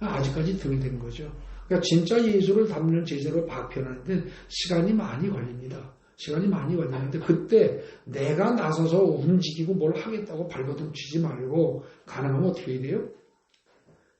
아직까지 등이 된 거죠. 그러니까 진짜 예수를 닮는 제자로 변하는데 시간이 많이 걸립니다. 시간이 많이 걸리는데 그때 내가 나서서 움직이고 뭘 하겠다고 발버둥 치지 말고 가능하면 어떻게 해야 돼요?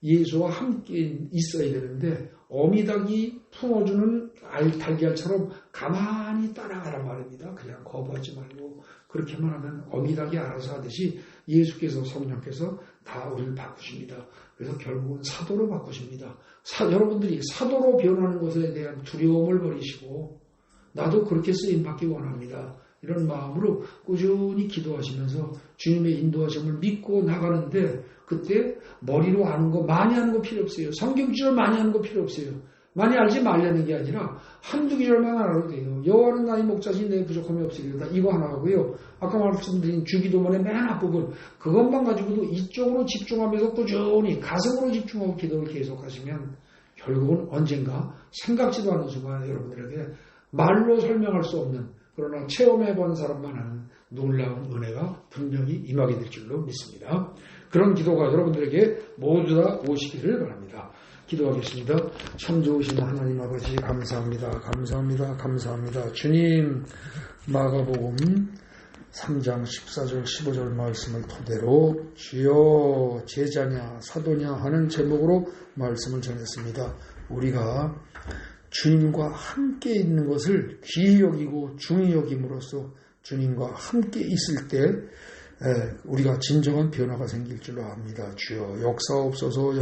예수와 함께 있어야 되는데 어미닭이 품어주는 달걀처럼 가만히 따라가란 말입니다. 그냥 거부하지 말고 그렇게만 하면 어미닭이 알아서 하듯이 예수께서 성령께서 다 우리를 바꾸십니다. 그래서 결국은 사도로 바꾸십니다. 여러분들이 사도로 변하는 것에 대한 두려움을 버리시고 나도 그렇게 쓰임받기 원합니다. 이런 마음으로 꾸준히 기도하시면서 주님의 인도하심을 믿고 나가는데 그때 머리로 아는 거 많이 하는 거 필요 없어요. 성경 구절 많이 하는 거 필요 없어요. 많이 알지 말라는 게 아니라 한두 구절만 알아도 돼요. 여호와는 나의 목자시니 내 부족함이 없으리로다. 이거 하나 하고요. 아까 말씀드린 주기도문의 맨 앞부분 그것만 가지고도 이쪽으로 집중하면서 꾸준히 가슴으로 집중하고 기도를 계속하시면 결국은 언젠가 생각지도 않은 순간에 여러분들에게 말로 설명할 수 없는 그러나 체험해본 사람만 아는 놀라운 은혜가 분명히 임하게 될 줄로 믿습니다. 그런 기도가 여러분들에게 모두 다 오시기를 바랍니다. 기도하겠습니다. 참 좋으신 하나님 아버지 감사합니다. 감사합니다. 감사합니다. 주님 마가복음 3장 14절 15절 말씀을 토대로 주여 제자냐 사도냐 하는 제목으로 말씀을 전했습니다. 우리가 주님과 함께 있는 것을 귀히 여기고 중히 여김으로써 주님과 함께 있을 때 우리가 진정한 변화가 생길 줄로 압니다. 주여 역사옵소서